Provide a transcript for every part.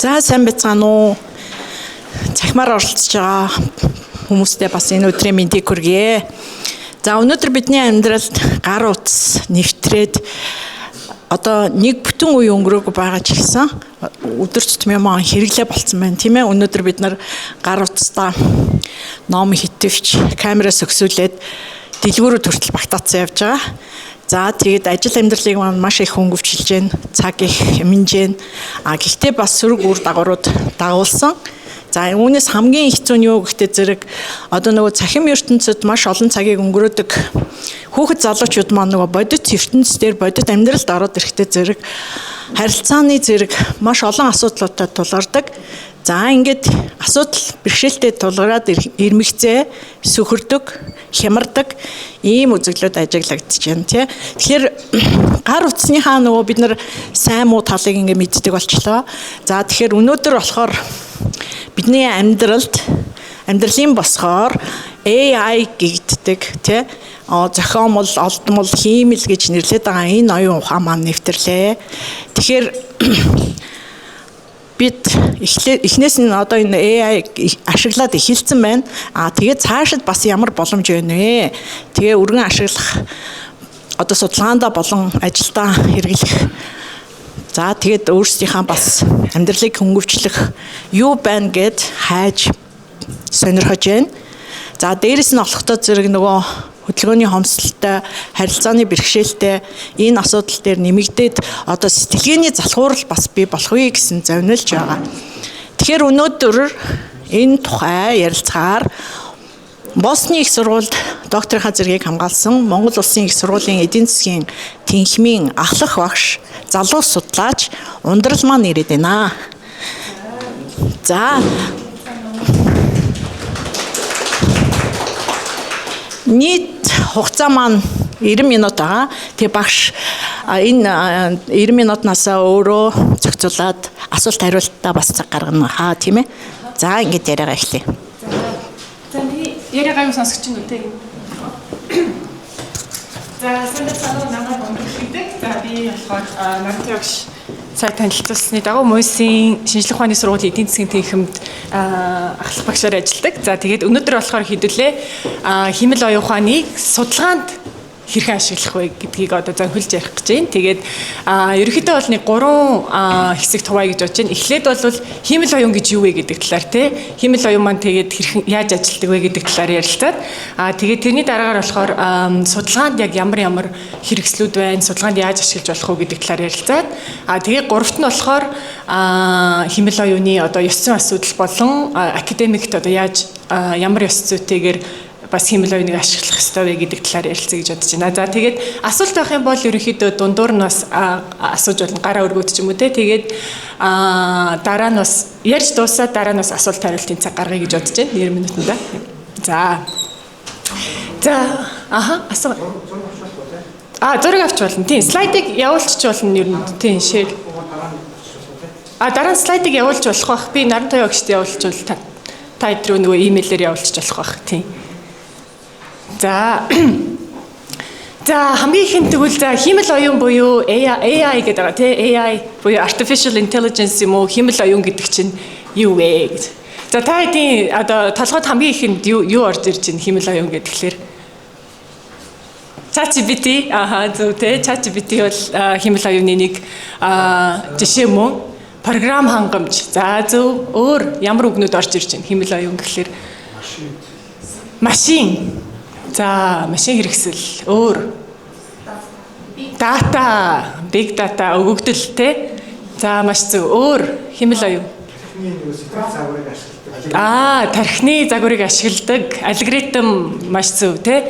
За сайн байцгаана уу? Цахимаар оролцож байгаа хүмүүстээ бас энэ өдрийн мэндийг хүргье. За өнөөдөр бидний амьдралд гар утас нэвтрээд одоо нэг бүтэн үе өнгөрөөг байгаа ч гэсэн өдөр тутмын хэрэглээ болцсон байна, тийм ээ. Өнөөдөр бид нар гар утастаа ном хитвч, камераас өксүүлээд дэлгүүрүүд хүртэл багтаацсан явж байгаа. За тэгээд ажил амьдралыг маш их хөнгөвчлж гэн, цаг их хэмнэж гэн. Гэхдээ бас сөрөг үр дагаврууд дагуулсан. За үүнээс хамгийн хэцүү нь юу гэхдээ зэрэг одоо нөгөө цахим ертөнцид маш олон цагийг өнгөрөөдөг хүүхэд залуучууд маань нөгөө бодит ертөнцийн бодит амьдралд ороод ирэхдээ зэрэг харилцааны зэрэг маш олон асуудлуудад тулгардаг. За ингээд асуудал бэрхшээлтэй тулгараад ирмэгцээ, сөхөрдөг, хямардаг ийм үзэгдлүүд ажиглагдаж байна, тий. Тэгэхээр гар утасныхаа нөгөө бид нар сайн муу талыг ингээд мэддэг болчлоо. За тэгэхээр өнөөдөр болохоор бидний амьдралын босгоор AI гэгддэг, тий. Зохиомол, олдмол, хиймэл гэж нэрлэдэг байгаа энэ оюун ухаан маань нэвтрлээ. Тэгэхээр бид эхнээс нь одоо энэ AI ашиглаад эхэлсэн байна. Тэгээд цаашид бас ямар боломж байна вэ? Тэгээ өргөн ашиглах одоо судалгаандаа болон ажилдаа хэрэглэх. За тэгээд өөрсдийнхээ бас амьдралыг хөнгөвчлөх юу байна гэд хайж сонирхож байна. За дээрэс нь олохдоо зэрэг нөгөө хөдөлгөөний хомсдолтой, харилцааны бэрхшээлтэй энэ асуудал дээр нэмэгдээд одоо сэтгэлгээний залхуурал бас бий болох үе гэсэн завнилж байгаа. Тэгэхээр өнөөдөр энэ тухай ярилцахаар Босны их сургуульд докторийнхаа зэргийг хамгаалсан Монгол Улсын их сургуулийн эдийн засгийн тэнхимийн ахлах багш, залуу судлаач Ундрал маань ирээд байна. За нийт хугацаа маань 90 минут байгаа. Тэгээ багш энэ 90 минутнаас өөрөө зохицуулаад асуулт хариултаа бас цаг гаргана хаа, тийм ээ. За ингэж яриагаа эхлэе. За би яриагаа юу сонсож байна үү те? За санаа намайг өнгөрүүлдэг. За би болохоор Нартай багш сая танилцуулсны дагуу МУИС-ийн шинжлэх ухааны сургуулийн эдийн засгийн тэнхимд ахлах багшаар ажилладаг. За тэгээд өнөөдөр болохоор хэдүүлээ хэмэл оюун ухааныг судалгаанд хэрхэн ашиглах вэ гэдгийг одоо зөвхөлж ярих гэж байна. Тэгээд ерөнхийдөө бол нэг 3 хэсэгт хуваая гэж бодож байна. Эхлээд бол хэмэл оюун гэж юу вэ гэдэг талаар те. Хэмэл оюун маань тэгээд хэрхэн яаж ажилтдаг вэ гэдэг талаар ярилцаад тэгээд тэрний дараагаар болохоор судалгаанд яг ямар хэрэгслүүд байна, судалгаанд яаж ашиглаж болох вэ гэдэг талаар ярилцаад тэгээд гуравт нь болохоор хэмэл оюуны одоо ёс зүйн асуудал болон академикт одоо яаж ямар ёс зүйтэйгээр бас хэмэл оюуныг ашиглах ёстой вэ гэдэг талаар ярилцъя гэж бодож байна. За тэгээд асуулт байх юм бол ерөнхийдөө дундуур нь бас асууж болно, гараа өргөөд ч юм уу те. Тэгээд дараа нь бас ярьж дуусаад дараа нь бас асуулт хариултын цаг гаргая гэж бодож байна 90 минутанда. За асуу. Зураг авч болно. Тийм, слайдыг явуулчих болно ер нь. Тийм, шеэр. Дараа нь слайдыг явуулж болох бах. Би Нартай багшд явуулчихвал та өдрөө нөгөө имэйлээр явуулчих болох бах. Тийм. За хамгийн ихэнд тэгвэл хэмэл оюун буюу AI гэдэг байгаа тий. AI буюу artificial intelligence юм уу, хэмэл оюун гэдэг чинь юу вэ гэж. За та хэдийн одоо толгойд хамгийн ихэнд юу орж ирж байна хэмэл оюун гэхлээр ChatGPT зөв тий. ChatGPT бол хэмэл оюуны нэг жишээ мөн. Програм хангамж. За зөв өөр ямар үгнүүд орж ирж байна хэмэл оюун гэхлээр машин. За машин хэрэгсэл өөр дата, big data өгөгдөл те. За маш зөв өөр хэмэл оюун. Тархины загварыг ашигладаг алгоритм маш зөв те.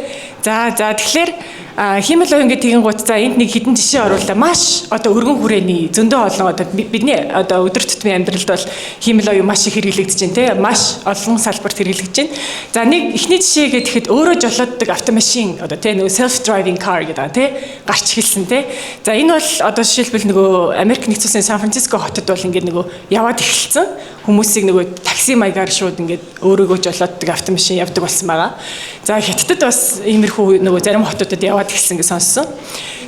За тэгэхээр хэмэл оюун гэдэг тэгин гут энд нэг хэдэн жишээ оруулаа. Маш одоо өргөн хүрээний зөндөө олон одоо бидний одоо өдөр тутмын амьдралд бол хэмэл оюун маш их хэрэглэгдэж байна те. Маш олон салбарт хэрэглэгдэж байна. За нэг эхний жишээ гэхэд өөрөө жолооддаг автомашин одоо те нөгөө self driving car гэдэг те гарч эхэлсэн те. За энэ бол одоо жишээлбэл нөгөө Америк нэгдсэн улсын Сан Франциско хотод бол ингээд нөгөө яваад эхэлсэн. Хүмүүсийг нөгөө такси маягаар шууд ингээд өөрөөгөө жолооддаг автомашин явдаг болсон байгаа. За Хятадд бас иймэрхүү нөгөө зарим хотуудад яваад эхэлсэн гэж сонссон.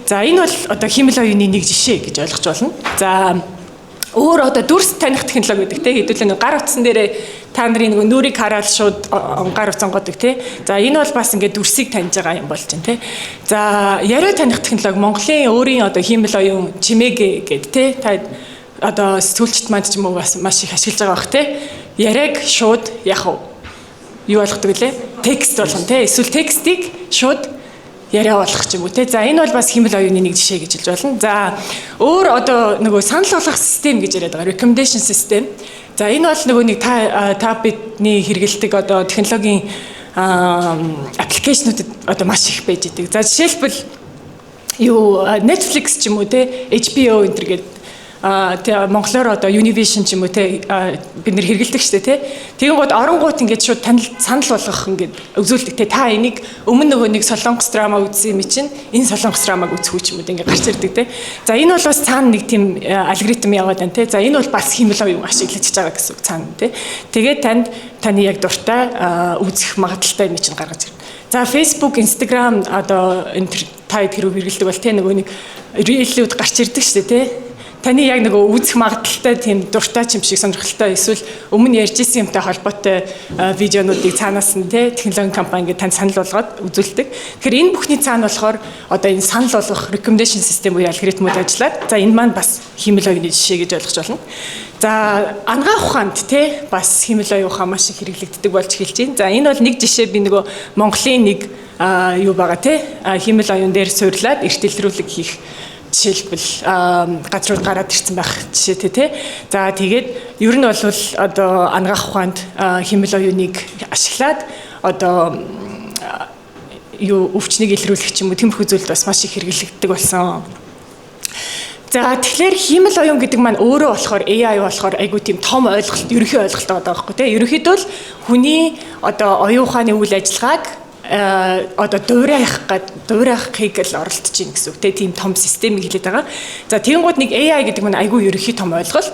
За энэ бол одоо хэмэл оюуны нэг жишээ гэж ойлгож болно. За өөр одоо дүрс таних технологи гэдэг те хэдүүлээ нэг гар утсан дээрээ та нарын нэг нүрийг хараад шууд гар утсан годог те. За энэ бол бас ингээд дүрсийг таньж байгаа юм болж байна те. За яриа таних технологи Монголын өөрийн одоо хиймэл оюун чимээг гэдэг те. Та одоо сэтгүүлчд манд ч юм уу бас маш их ашиглаж байгаа бах те. Яриаг шууд яг юу болгодог лээ? Текст болгоно те. Эсвэл текстийг шууд яриа болох ч юм уу те. За энэ бол бас хиймэл оюуны нэг жишээ гэж хэлж болно. За өөр одоо нөгөө санал болгох систем гэж яриад байгаа. Recommendation system. За энэ бол нөгөө нэг та бидний хэрэгэлдэг одоо технологийн аппликейшнүүдэд одоо маш их байж идэг. За жишээлбэл юу Netflix ч юм уу те, HBO энэ төр гэдэг тэгээ монголоор одоо Univision ч юм уу те бид нэр хэрэгэлдэг штэ те. Тэгэнгүүт оронгууд ингээд шууд санал болгох ингээд үзүүлдэг те. Та энийг өмнө нөгөө нэг солонгос драма үзсэн юм чинь энэ солонгос драмаг үзэх үү ч юм уу ингээд гарч ирдэг те. За энэ бол бас цаана нэг тийм алгоритм яваад байна те. За энэ бол бас хиймэл оюун ашиглаж байгаа гэсэн үг цаана те. Тэгээд таны яг дуртай үзэх магадaltaй юм чинь гаргаж ирнэ. За Facebook, Instagram одоо энэ та хэрэг хэрэгэлдэг бол те нөгөө нэг рилүүд гарч ирдэг штэ те. Таны яг нэг үзэх магадaltaй тийм дуртай ч юм шиг сонирхолтой эсвэл өмнө ярьж исэн юмтай холбоотой видеонуудыг цаанаас нь те технологийн компани ингээд танд санал болгоод үзүүлдэг. Тэгэхээр энэ бүхний цаана болохоор одоо энэ санал болгох recommendation system буюу алгоритмууд ажиллаад за энэ маань бас хиймэл оюуны жишээ гэж ойлгож байна. За ангаах ухаанд те бас хиймэл оюун ухаан маш их хэрэглэгддэг болж эхэлж байна. За энэ бол нэг жишээ би нөгөө Монголын нэг юу байгаа те хиймэл оюун дээр суйрлаад эрт илрүүлэг хийх жишээлбэл газрууд гараад ирсэн байх жишээтэй тий. За тэгээд ер нь бол одоо ангаах ухаанд хиймэл оюуныг ашиглаад одоо юу өвчнийг илрүүлэх ч юм уу тиймэрхүү зүйлд бас маш их хэрэглэгддэг болсон. За тэгэхээр хиймэл оюун гэдэг маань өөрөө болохоор AI болохоор айгүй тийм том ойлголт, ерөнхий ойлголт байгаа байхгүй тий. Ерөнхийдөө л хүний одоо оюун ухааны үйл ажиллагааг одоо дуурайхыг л оролдож гин гэсэн үг тийм том систем хэлээд байгаа. За тэгэнгүүт нэг AI гэдэг нь айгүй ерөнхий том ойлголт.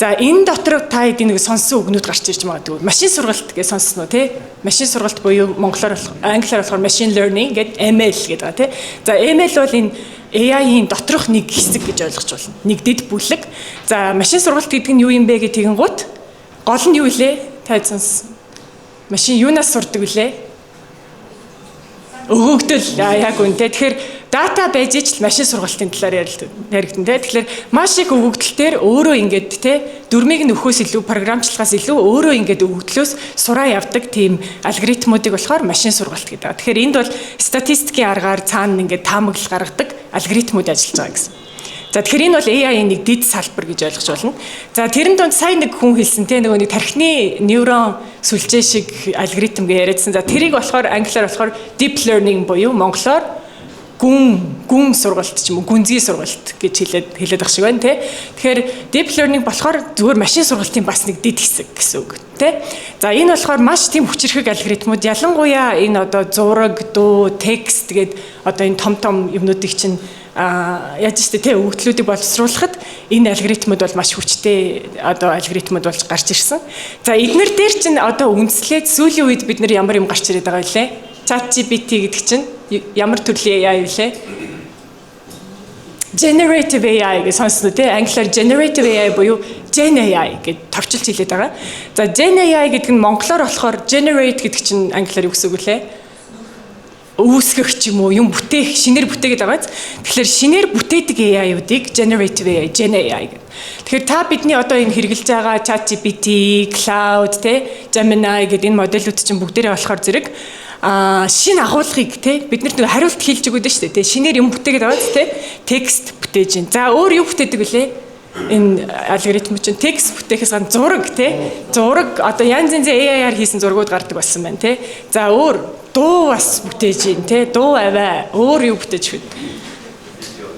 За энэ дотор та эдийн нэг сонссон үгнүүд гарч ирж магадгүй. Машин сургалт гэж сонссноо тий. Машин сургалт буюу монголоор англиар болохоор machine learning гэдэг ML гэдэг байгаа тий. За ML бол энэ AI-ийн доторх нэг хэсэг гэж ойлгож байна. Нэг дэд бүлэг. За машин сургалт гэдэг нь юу юм бэ гэх тэгэнгүүт гол нь юу илээ? Та сонс. Машин юунаас сурдаг вүлээ? Өгөгдөл яг үнтэй. Тэгэхээр дата байж ич машин сургалтын талаар яригдэн тэ. Тэгэхээр маш их өгөгдөлтөөр өөрөө ингээд тэ дөрмийг нь өхөөс илүү програмчлахаас илүү өөрөө ингээд өгөгдлөөс сураа явдаг тийм алгоритмуудыг болохоор машин сургалт гэдэг. Тэгэхээр энд бол статистикийн аргаар цаана ингээд таамаглал гаргадаг алгоритмууд ажиллаж байгаа гэсэн. За тэгэхээр энэ бол AI-ийн нэг дэд салбар гэж ойлгож байна. За тэрэн донд сайн нэг хүн хэлсэн те нөгөө нэг тархины нейрон сүлжээ шиг алгоритм гэж яриадсан. За тэрийг болохоор англиар болохоор deep learning буюу монголоор гүн сургалт ч юм уу гүнзгий сургалт гэж хэлээд байх шиг байна те. Тэгэхээр deep learning болохоор зүгээр машин сургалтын бас нэг дэд хэсэг гэсэн үг те. За энэ болохоор маш тийм хүчирхэг алгоритмууд ялангуяа энэ одоо зураг, дуу, текст тэгээд одоо энэ том юмнуудыг чинь яаж ч тэ өгөгдлүүдийг боловсруулахад энэ алгоритмууд бол маш хүчтэй одоо алгоритмууд болж гарч ирсэн. За эднэр дээр чинь одоо үндслээд сүүлийн үед бид нар ямар юм гарч ирээд байгаа вэ? ChatGPT гэдэг чинь ямар төрлийн AI вэ? Generative AI гэж сонсноо тий англиар generative AI буюу Gen AI гэж товчилж хэлээд байгаа. За Gen AI гэдэг нь монголоор болохоор generate гэдэг чинь англиар юу гэсэн үг вэ? Үүсгэх ч юм уу юм бүтээх шинээр бүтээгээд байгаа. Тэгэхээр шинээр бүтээдэг AI-уудыг generative AI, Gen AI гэдэг. Тэгэхээр та бидний одоо энэ хэрэгжилж байгаа ChatGPT, Cloud, Gemini гэдэг энэ модулууд чинь бүгдээрээ болохоор зэрэг шинэ агуулгыг биднэрт нэг хариулт хэлж өгöd шүү дээ. Шинээр юм бүтээгээд байгаа текст бүтээж гин. За өөр юу бүтээдэг вүлээ? Энэ алгоритм чинь текст бүтээхээс гадна зураг одоо янз янзын AI-аар хийсэн зургууд гардаг болсон байна тий. За өөр дуу бас бүтээж гин тий. Дуу аваа өөр юу бүтээж вэ?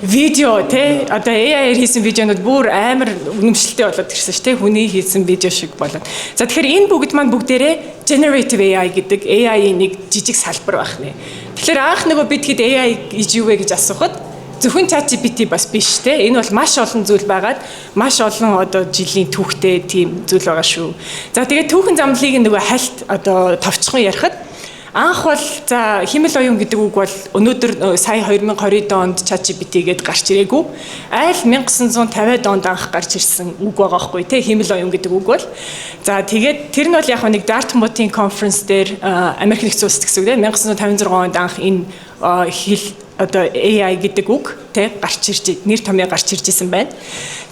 Видео тий. Одоо AI-аар хийсэн видеонууд бүр амар үнэмшилтэй болоод ирсэн ш тий. Хүний хийсэн видео шиг болоод. За тэгэхээр энэ бүгд маань бүгдээрээ generative AI гэдэг AI-ийн нэг жижиг салбар байх нэ. Тэгэхээр анх нөгөө бид хэд AI гэж юу вэ гэж асуухад зөвхөн ChatGPT бас биш те. Энэ бол маш олон зүйл байгаад маш олон одоо жилийн түүхтэй тийм зүйл байгаа шүү. За тэгээд түүхэн замлыг нөгөө хальт одоо товчхон ярихад Анх бол за химэл оюун гэдэг үг бол өнөөдөр сая 2020 онд ChatGPT гээд гарч ирээгүй. Айл 1950 онд анх гарч ирсэн үг байгаа хгүй тий химэл оюун гэдэг үг бол. За тэгээд тэр нь бол яг нэг Dartmouth-ийн конференс дээр Америк нэгдсэн улсад гэсэн үг тий 1956 онд анх энэ хэл одоо AI гэдэг үг тий гарч ирж нэр томьёо гарч иржсэн байна.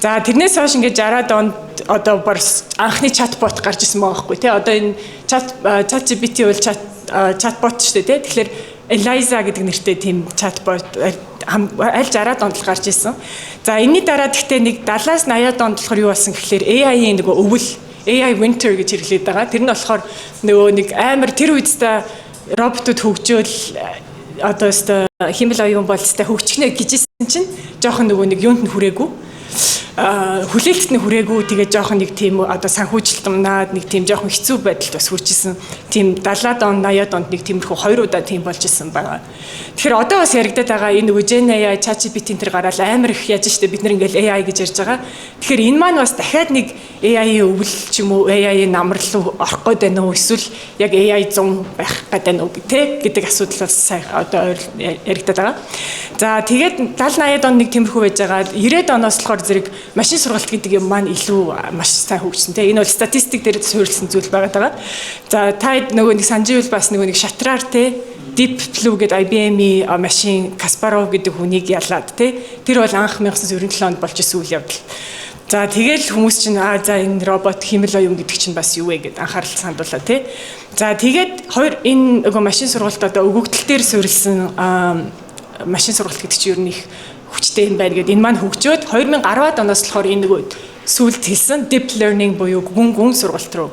За тэрнээс хойш ингээд 60-аад онд одоо бар анхны чатбот гарч ирсэн байгаа хгүй тий одоо энэ ChatGPT бол чатбот шүү дээ тий. Тэгэхээр Eliza гэдэг нэртэй тийм чатбот аль 60-аад онд л гарч ирсэн. За энэний дараа гэхдээ нэг 70-аас 80-аад онд болохоор юу болсон гэхээр AI-ийн нөгөө өвөл AI winter гэж хэрэглээд байгаа. Тэр нь болохоор нөгөө нэг амар тэр үедээ роботууд хөгжөөл одоо өстө химэл оюун болцтой хөгжихнэ гэжсэн чинь жоохон нөгөө нэг юунд нь хүрээгүй хүлээлтт нь хүрээгүй тэгээ жоохон нэг тийм одоо санхүүжилтнаад нэг тийм жоохон хэцүү байдалд бас хүрчээсэн тийм 70-аад он 80-аад онд нэг тиймэрхүү хоёр удаа тийм болж исэн байгаа. Тэгэхээр одоо бас яригадаад байгаа энэ нөгөө Gen AI ChatGPT энэ гараад амар их яаж штэ бид нар ингээл AI гэж ярьж байгаа. Тэгэхээр энэ маань бас дахиад нэг AI-ийн өвөл ч юм уу AI-ийн намрал руу орох гээд байна уу эсвэл яг AI 100 байх гээд байна уу гэдэг асуудал бас сайн одоо яригадаад байгаа. За тэгээд 70-80-аад онд нэг тиймэрхүү байж байгаа 90-аад оноос болохоор зэрэг машин сургалт гэдэг юм маань илүү маш сайн хөгжсөн те энэ бол статистик дээр суурилсан зүйл байгаа. За та нөгөө нэг сандживэл бас нөгөө нэг шатраар те Deep Blue гэдэг IBM-ийн машин Kasparov гэдэг хүнийг ялаад те тэр бол анх 1997 онд болж исэн үйл явдал. За тэгэл хүмүүс чинь за энэ робот химэл оюун гэдэг чинь бас юу вэ гэд анхаарал сандуулаа те. За тэгээд хоёр энэ нөгөө машин сургалт одоо өгөгдөл дээр суурилсан машин сургалт гэдэг чинь ер нь их хүчтэй юм байна гэдэг энэ маань хөгжөөд 2010-аад оноос болохоор энэ нөгөө сүүлд хэлсэн deep learning буюу гүн сургалт руу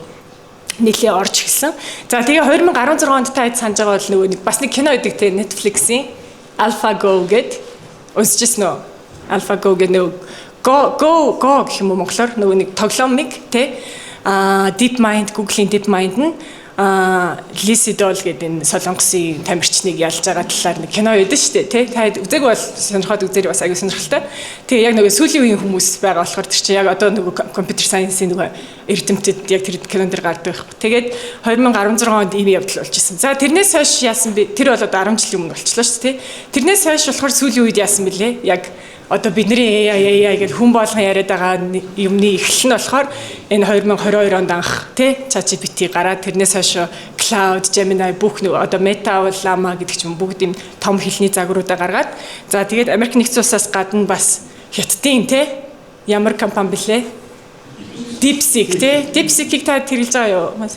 нэлээ орж эхэлсэн. За тэгээ 2016 онд та санаж байгаа бол нөгөө нэг бас нэг кино гэдэг те Netflix-ийн AlphaGo гэд үзчихсэн үү? AlphaGo гэдэг нөгөө go гэх юм уу монголоор нөгөө нэг тоглоомыг те DeepMind Google-ийн DeepMind нь Lisidol гэдэг энэ солонгосын тамирчныг ялж байгаа талаар нэг кино байдаг шүү дээ тий. Та үзег бол сонирхоод үзээрэй бас аягүй сонирхолтой. Тэгээ яг нөгөө сүүлийн үеийн хүмүүс байгаа болохоор тэр чинь яг одоо нөгөө компьютер сайенсийн нөгөө эрдэмтэд яг тэр кинон дэр гардаг байхгүй. Тэгээд 2016 онд ийм явдал болж исэн. За тэрнээс хойш яасан бэ? Тэр бол одоо 10 жилийн өмнө болчихлоо шүү дээ тий. Тэрнээс хойш болохоор сүүлийн үед яасан бэлээ? Яг одоо бидний AI гэдэг хүн болгон яриад байгаа юмны эхлэл нь болохоор энэ 2022 онд анх тий ChatGPT гараад тэрнээс хойш Cloud, Gemini бүх нэг одоо Meta, Llama гэдэг ч юм бүгд юм том хэлний загваруудаа гаргаад за тэгээд Америк нэгдсэн улсаас гадна бас хятадын тий ямар компани блэ? DeepSeek тий DeepSeek-ийг та хэрэгжилж байгаа юу?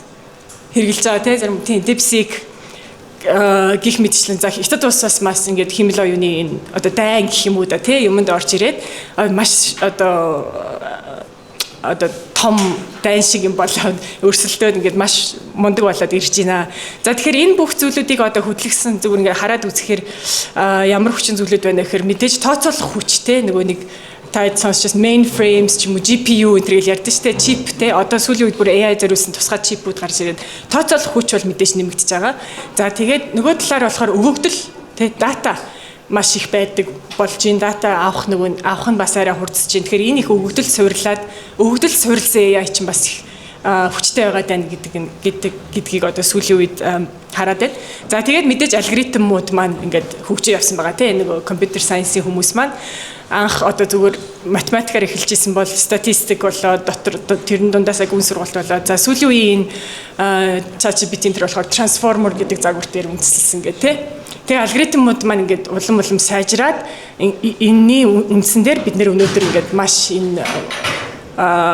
Хэрэгжилж байгаа тий зарим тий DeepSeek гих мэдчлэн за хятад улсаас маш ингээд химэл оюуны энэ одоо дайн гэх юм уу да тий юмд орж ирээд маш одоо том дайн шиг юм болоод өрсөлдөөд ингээд маш мундаг болоод ирж байна. За тэгэхээр энэ бүх зүйлүүдийг одоо хөдөлгсөн зүгээр ингээд хараад үзэхээр ямар хүчин зүйлүүд байна гэхээр мэдээж тооцоолох хүч тий нөгөө нэг та сонсч mainframes ч юм уу GPU энтргээл ярьдэн штэ чип те одоо сүүлийн үед бүр AI зориулсан тусгай чипүүд гарч ирээд тооцоолох хүч бол мэдээж нэмэгдэж байгаа. За тэгээд нөгөө талаар болохоор өгөгдөл те дата маш их байдаг болж ин дата авах нь бас арай хурдсаж байна. Тэгэхээр энэ их өгөгдөл суурилсан AI чинь бас их хүчтэй байгаа даа гэдгийг одоо сүүлийн үед хараад байна. За тэгээд мэдээж алгоритмууд маань ингээд хөгжиж явсан байгаа те нөгөө компьютер сайенсийн хүмүүс маань анх одоо зүгээр математикаар эхэлж исэн бол статистик болоод дотор тэрэн дундаасаа гүн сургалт болоод за сүүлийн үеийн ChatGPT энэ болохоор трансформер гэдэг загвар дээр үндэслэлсэн гэх те. Тэгээ алгоритмууд маань ингээд улам сайжраад энэний үндсэн дээр бид нэр өнөөдөр ингээд маш энэ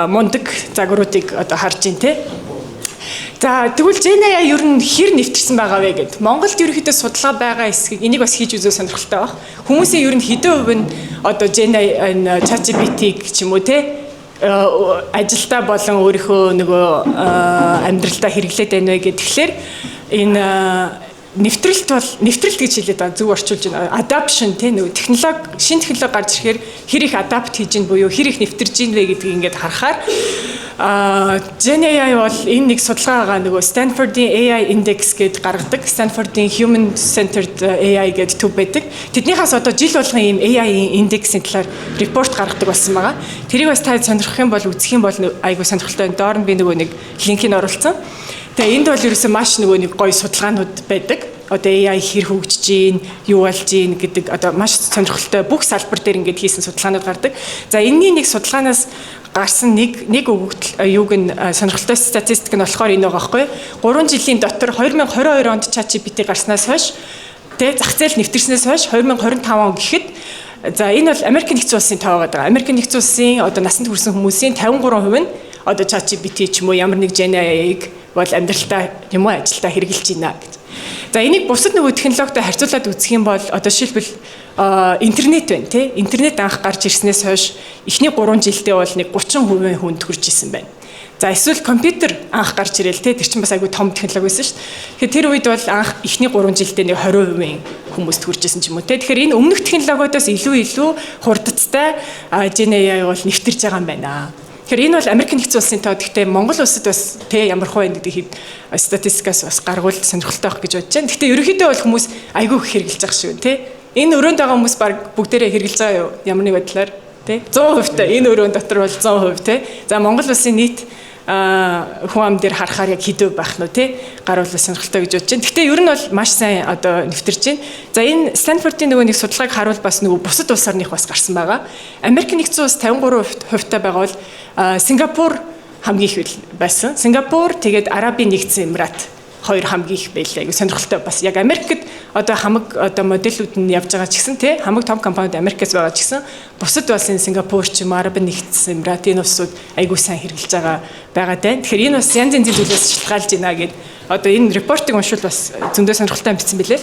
мундаг загваруудыг одоо харж байна те. За тэгвэл Gen AI ер нь хэр нэвтэрсэн байгаа вэ гэд. Монголд ерөнхийдөө судалгаа байгаа хэсгийг энийг бас хийж үзэх сонирхолтой баг. Хүмүүсийн ер нь хэдэн хувь нь одоо Gen AI ChatGPT-г ч юм уу те ажилдаа болон өөрийнхөө нөгөө амьдралдаа хэрэглээд байна вэ гэхээр энэ нэвтрэлт гэж хэлээд байгаа зөв орчуулж байна. Adoption те нөгөө шинэ технологи гарч ирэхээр хэр их адапт хийж ийн буюу хэр их нэвтэрж ийн вэ гэдгийг ингээд харахаар Gen AI бол энэ нэг судалгаа байгаа нөгөө Stanford-ийн AI Index гэдээ гаргадаг. Stanford-ийн Human Centered AI гэдэг төв байдаг. Тэднийхээс одоо жил болгон ийм AI индексийн талаар репорт гаргадаг болсон байгаа. Тэрийг бас та сонирхох юм бол үзэх юм бол айгүй сонирхолтой. Доор нь би нөгөө нэг линкийг оруулсан. Тэгээ энд бол ерөөсөө маш нөгөө нэг гоё судалгаанууд байдаг. Одоо AI хэр хөгжиж гин, юу болж гин гэдэг одоо маш сонирхолтой бүх салбар дээр ингээд хийсэн судалгаанууд гардаг. За энэний нэг судалгаанаас гарсан нэг өгөгдөл юуг нь сонирхолтой статистик нь болохоор энэ байгаа байхгүй. 3 жилийн дотор 2022 онд ChatGPT гарснаас хойш тэ зах зээл нэвтэрснээс хойш 2025 он гэхэд за энэ бол Америк нэгдсэн улсын тоо байгаа. Америк нэгдсэн улсын одоо насанд хүрсэн хүмүүсийн 53% нь одоо ChatGPT ч юм уу ямар нэг Gen AI-г бол амьдралдаа юм уу ажилдаа хэрэгжилж байна гэж. За энийг бусад нөгөө технологитой харьцуулаад үзэх юм бол одоо жишээлбэл интернет байна тий. Интернет анх гарч ирснээс хойш эхний 3 жилдээ бол нэг 30% хүнд хүрч исэн байна. За эсвэл компьютер анх гарч ирэл тий. Тэр чинь бас айгүй том технологи байсан шүү дээ. Тэгэхээр тэр үед бол анх эхний 3 жилдээ нэг 20% хүмүүст хүрч исэн ч юм уу тий. Тэгэхээр энэ өмнөх технологиудаас илүү хурдцтай Gen AI бол нэвтэрж байгаа юм байна. Тэгэхээр энэ бол Америк нэгдсэн улсын тоо. Гэхдээ Монгол улсад бас тэ ямар хөө байна гэдгийг статистикаас бас гаргуул сонирхолтой байх гэж бодож байна. Гэхдээ ерөнхийдөө бол хүмүүс айгүй их хэрэгжилж байгаа шүү тэ. Энэ өрөөнд байгаа хүмүүс баг бүгдээрээ хэрэгжилж байгаа юу? Ямар нэг байдлаар тэ 100% та энэ өрөөнд дотор бол 100% тэ. За Монгол улсын нийт хүн ам дээр харахаар яг хэдөө байх нь тий гаруул сонирхолтой гэж бодож байна. Гэхдээ ер нь бол маш сайн одоо нэвтэрж байна. За энэ Stanford-ийн нөгөө нэг судалгааг харуул бас нөгөө бусад улс орных бас гарсан байгаа. Америк нэгдсэн улс 53% та байгаа бол Сингапур хамгийн их байсан. Сингапур тэгээд Арабын нэгдсэн Эмират хоёр хамгийн их байлаа. Айгу сонирхолтой бас яг Америкт одоо хамаг одоо моделүүд нь явж байгаа ч гэсэн тий хамаг том компаниуд Америкээс байгаа ч гэсэн бусад улсын Сингапур ч юм Арабын нэгдсэн Эмират энэ улсууд айгу сайн хэрэгжилж байгаа даа. Тэгэхээр энэ бас янз янзын зүйлээс шалтгаалж байна гэд одоо энэ репортыг уншвал бас зөндөө сонирхолтой бичсэн билээ.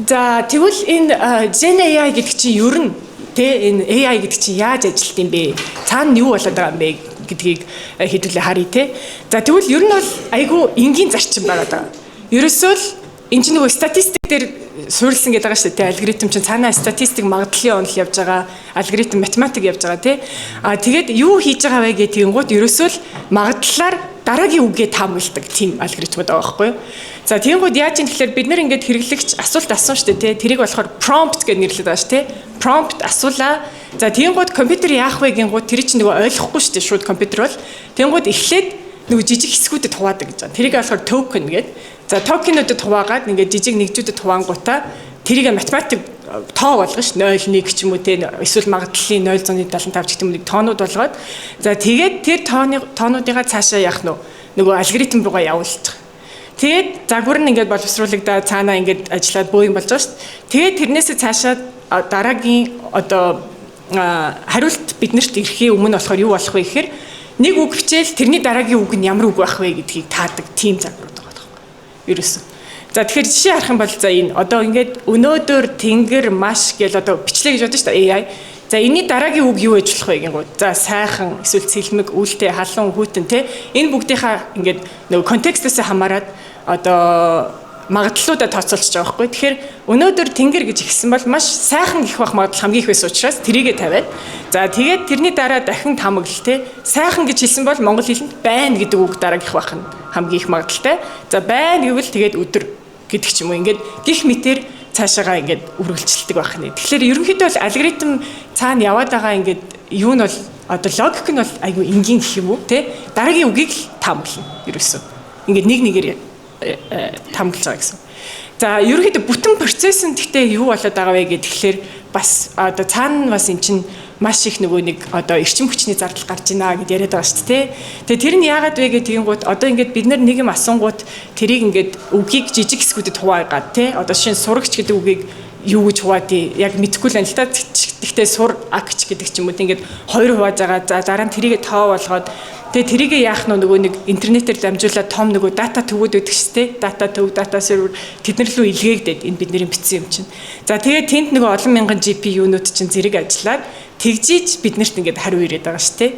За тэгвэл энэ Gen AI гэдэг чинь ер нь тий энэ AI гэдэг чинь яаж ажилт юм бэ? Цаана юу болоод байгаа юм бэ гэдгийг хэдүүлээ харъя тий. За тэгвэл ер нь бол айгүй энгийн зарчим байгаа даа. Ерөөсөө л энэ чинь нөгөө статистик дээр суурилсан гэдэг байгаа шүү дээ. Алгоритм чинь цаанаа статистик магадлалын онол явж байгаа, алгоритм математик явж байгаа тий. Тэгээд юу хийж байгаа вэ гэдэг нь ерөөсөө л магадлалаар дараагийн үгээ таамагладаг тийм алгоритмуд байгаа байхгүй юу? За тиймгүүд яаж юм тэгэхээр бид нэр ингээд хэрэглэгч асуулт асуусан шүү дээ тий. Тэрийг болохоор prompt гэж нэрлэдэг байгаа шүү тий. Prompt асуулаа. За тиймгүүд компьютер яах вэ гингүүд тэр чинь нөгөө ойлгохгүй шүү дээ шууд компьютер бол. Тиймгүүд эхлээд нөгөө жижиг хэсгүүдэд хуваадаг гэж байна. Тэрийг болохоор token гэдэг. За токенүүдэд хуваагаад ингээд жижиг нэгжүүдэд хуваангуудаа тэрийг математик тоо болгоно ш 0.1 ч юм уу те эсвэл магадлалын 0.75 ч гэдэг юм нэг тоонууд болгоод за тэгээд тэр тоонуудыгаа цаашаа яах нь нөгөө алгоритм руугаа явуулчих. Тэгээд загвар нь ингээд боловсруулагдаад цаанаа ингээд ажиллаад бөөм болж байгаа ш. Тэгээд тэрнээсээ цаашаа дараагийн одоо хариулт биднэрт ирэхийн өмнө болохоор юу болох вэ гэхээр нэг үг хичээл тэрний дараагийн үг нь ямар үг байх вэ гэдгийг таадаг тийм загварууд байгаа байхгүй. Ерөөсөө. За тэгэхээр жишээ харах юм бол за энэ одоо ингээд өнөөдөр тэнгэр маш гэл одоо бичлээ гэж бодсон шүү дээ AI. За энэний дараагийн үг юу ээж болох вэ гингүүд. За сайхан эсвэл цэлмэг үүлтэй халуун хүүтэн те энэ бүгдийнхаа ингээд нөгөө контекстээс хамаарат одоо магадлалуудаа тооцоолж байгаа байхгүй. Тэгэхээр өнөөдөр тэнгэр гэж ихсэн бол маш сайхан гэх бах магадлал хамгийн их байсан учраас тэрийгэ тавиад за тэгээд тэрний дараа дахин таамаглал те сайхан гэж хэлсэн бол монгол хэлэнд байна гэдэг үг дараа гэх бах нь хамгийн их магадaltaй. За байна гэвэл тэгээд өдөр гэдэг ч юм уу ингээд гих мэтэр цаашаага ингээд үргэлжилдэг байх нэ. Тэгэхээр ерөнхийдөө бол алгоритм цаана яваад байгаа ингээд юу нь бол одоо логик нь бол айгүй энгийн гэх юм уу те дараагийн үгийг л таамаглана ерөөсөө. Ингээд нэг нэгээр таамаглаж байгаа гэсэн. За ерөнхийдөө бүтэн процесс нь гэхдээ юу болоод байгаа вэ гэхээр бас одоо цаана бас эн чинь маш их нөгөө нэг одоо эрчим хүчний зардал гарч ийна гэд яриад байгаа шүү дээ. Тэгээ тэр нь яагаад вэ гэнгүүт одоо ингээд бид нэг юм асуунгууд тэрийг ингээд үгийг жижиг хэсгүүдэд хуваагаад те одоо шинэ сурагч гэдэг үгийг юу гэж хуваадیں۔ Яг мэдэхгүй л байна л та. Гэхдээ сур агч гэдэг ч юм уу ингээд хоёр хувааж байгаа. За дараа нь тэрийг тоо болгоод тэгээ тэрийг яах нь нөгөө нэг интернетээр дамжуулаад том нөгөө дата төвүүд өгдөг шүү дээ. Дата төв, дата сервер тэднэр лөө илгээгдээд энэ бидний бичсэн юм чинь. За тэгээ тэнд нөгөө олон мянган GPU-нууд чинь зэрэг ажиллаад тэгжиж биднэрт ингээд хариу ирээд байгаа шүү дээ.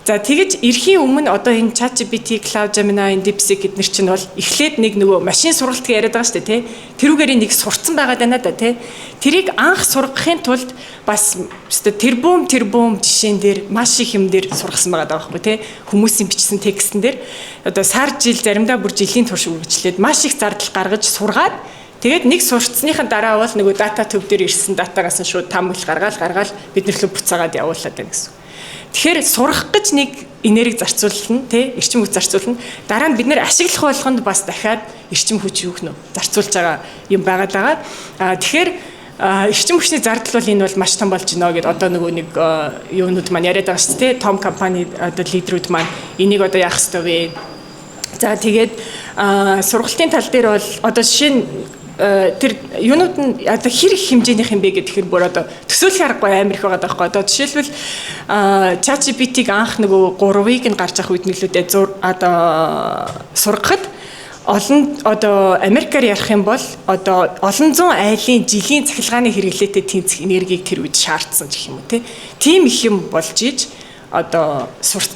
За тэгэж эрхийн өмнө одоо энэ ChatGPT, Cloud Gemini, DeepSeek гэднэр чинь бол эхлээд нэг нөгөө машин сургалт яриад байгаа шүү дээ, тий. Тэрүүгээр нэг сурцсан байгаад байна да, тий. Тэрийг анх сургахын тулд бас тэрбум жишээн дээр маш их юм дээр сургасан байгаа байхгүй тий. Хүмүүсийн бичсэн текстэн дээр одоо сар жил заримдаа бүр жилийн турш үргэлжлээд маш их зардал гаргаж сургаад тэгээд нэг сурцсныхаа дараа бол нөгөө дата төв дээр ирсэн датагаас нь шууд таамаглал гаргаал бид нэрлүү буцаагаад явуулаад байна гэсэн. Тэгэхээр сурах гэж нэг энерги зарцуулна, тий, эрчим хүч зарцуулна. Дараа нь бид нэр ашиглах болгонд бас дахиад эрчим хүч юу гэнэ зарцуулж байгаа юм байгаа. Тэгэхээр эрчим хүчний зардал бол энэ бол маш том болж байна гэдээ одоо нөгөө нэг юунууд маань яриад байгаа шүү дээ. Том компани одоо лидерүүд маань энийг одоо яах ёстой вэ? За тэгээд сургалтын тал дээр бол одоо жишээ нь тэр юунууд нь одоо хэр их хэмжээнийх юм бэ гэхээр бүр одоо төсөөлөх аргагүй амар их байгаа байхгүй. Одоо жишээлбэл ChatGPT-г анх нөгөө 3-ыг нь гарч авах үед нөлөөтэй одоо сургахад олон одоо Америкаар ярих юм бол одоо олон зуун айлын жилийн цахилгааны хэрэглээтэй тэнцэх энергийг тэр үед шаардсан гэх юм уу тийм их юм болж иж одоо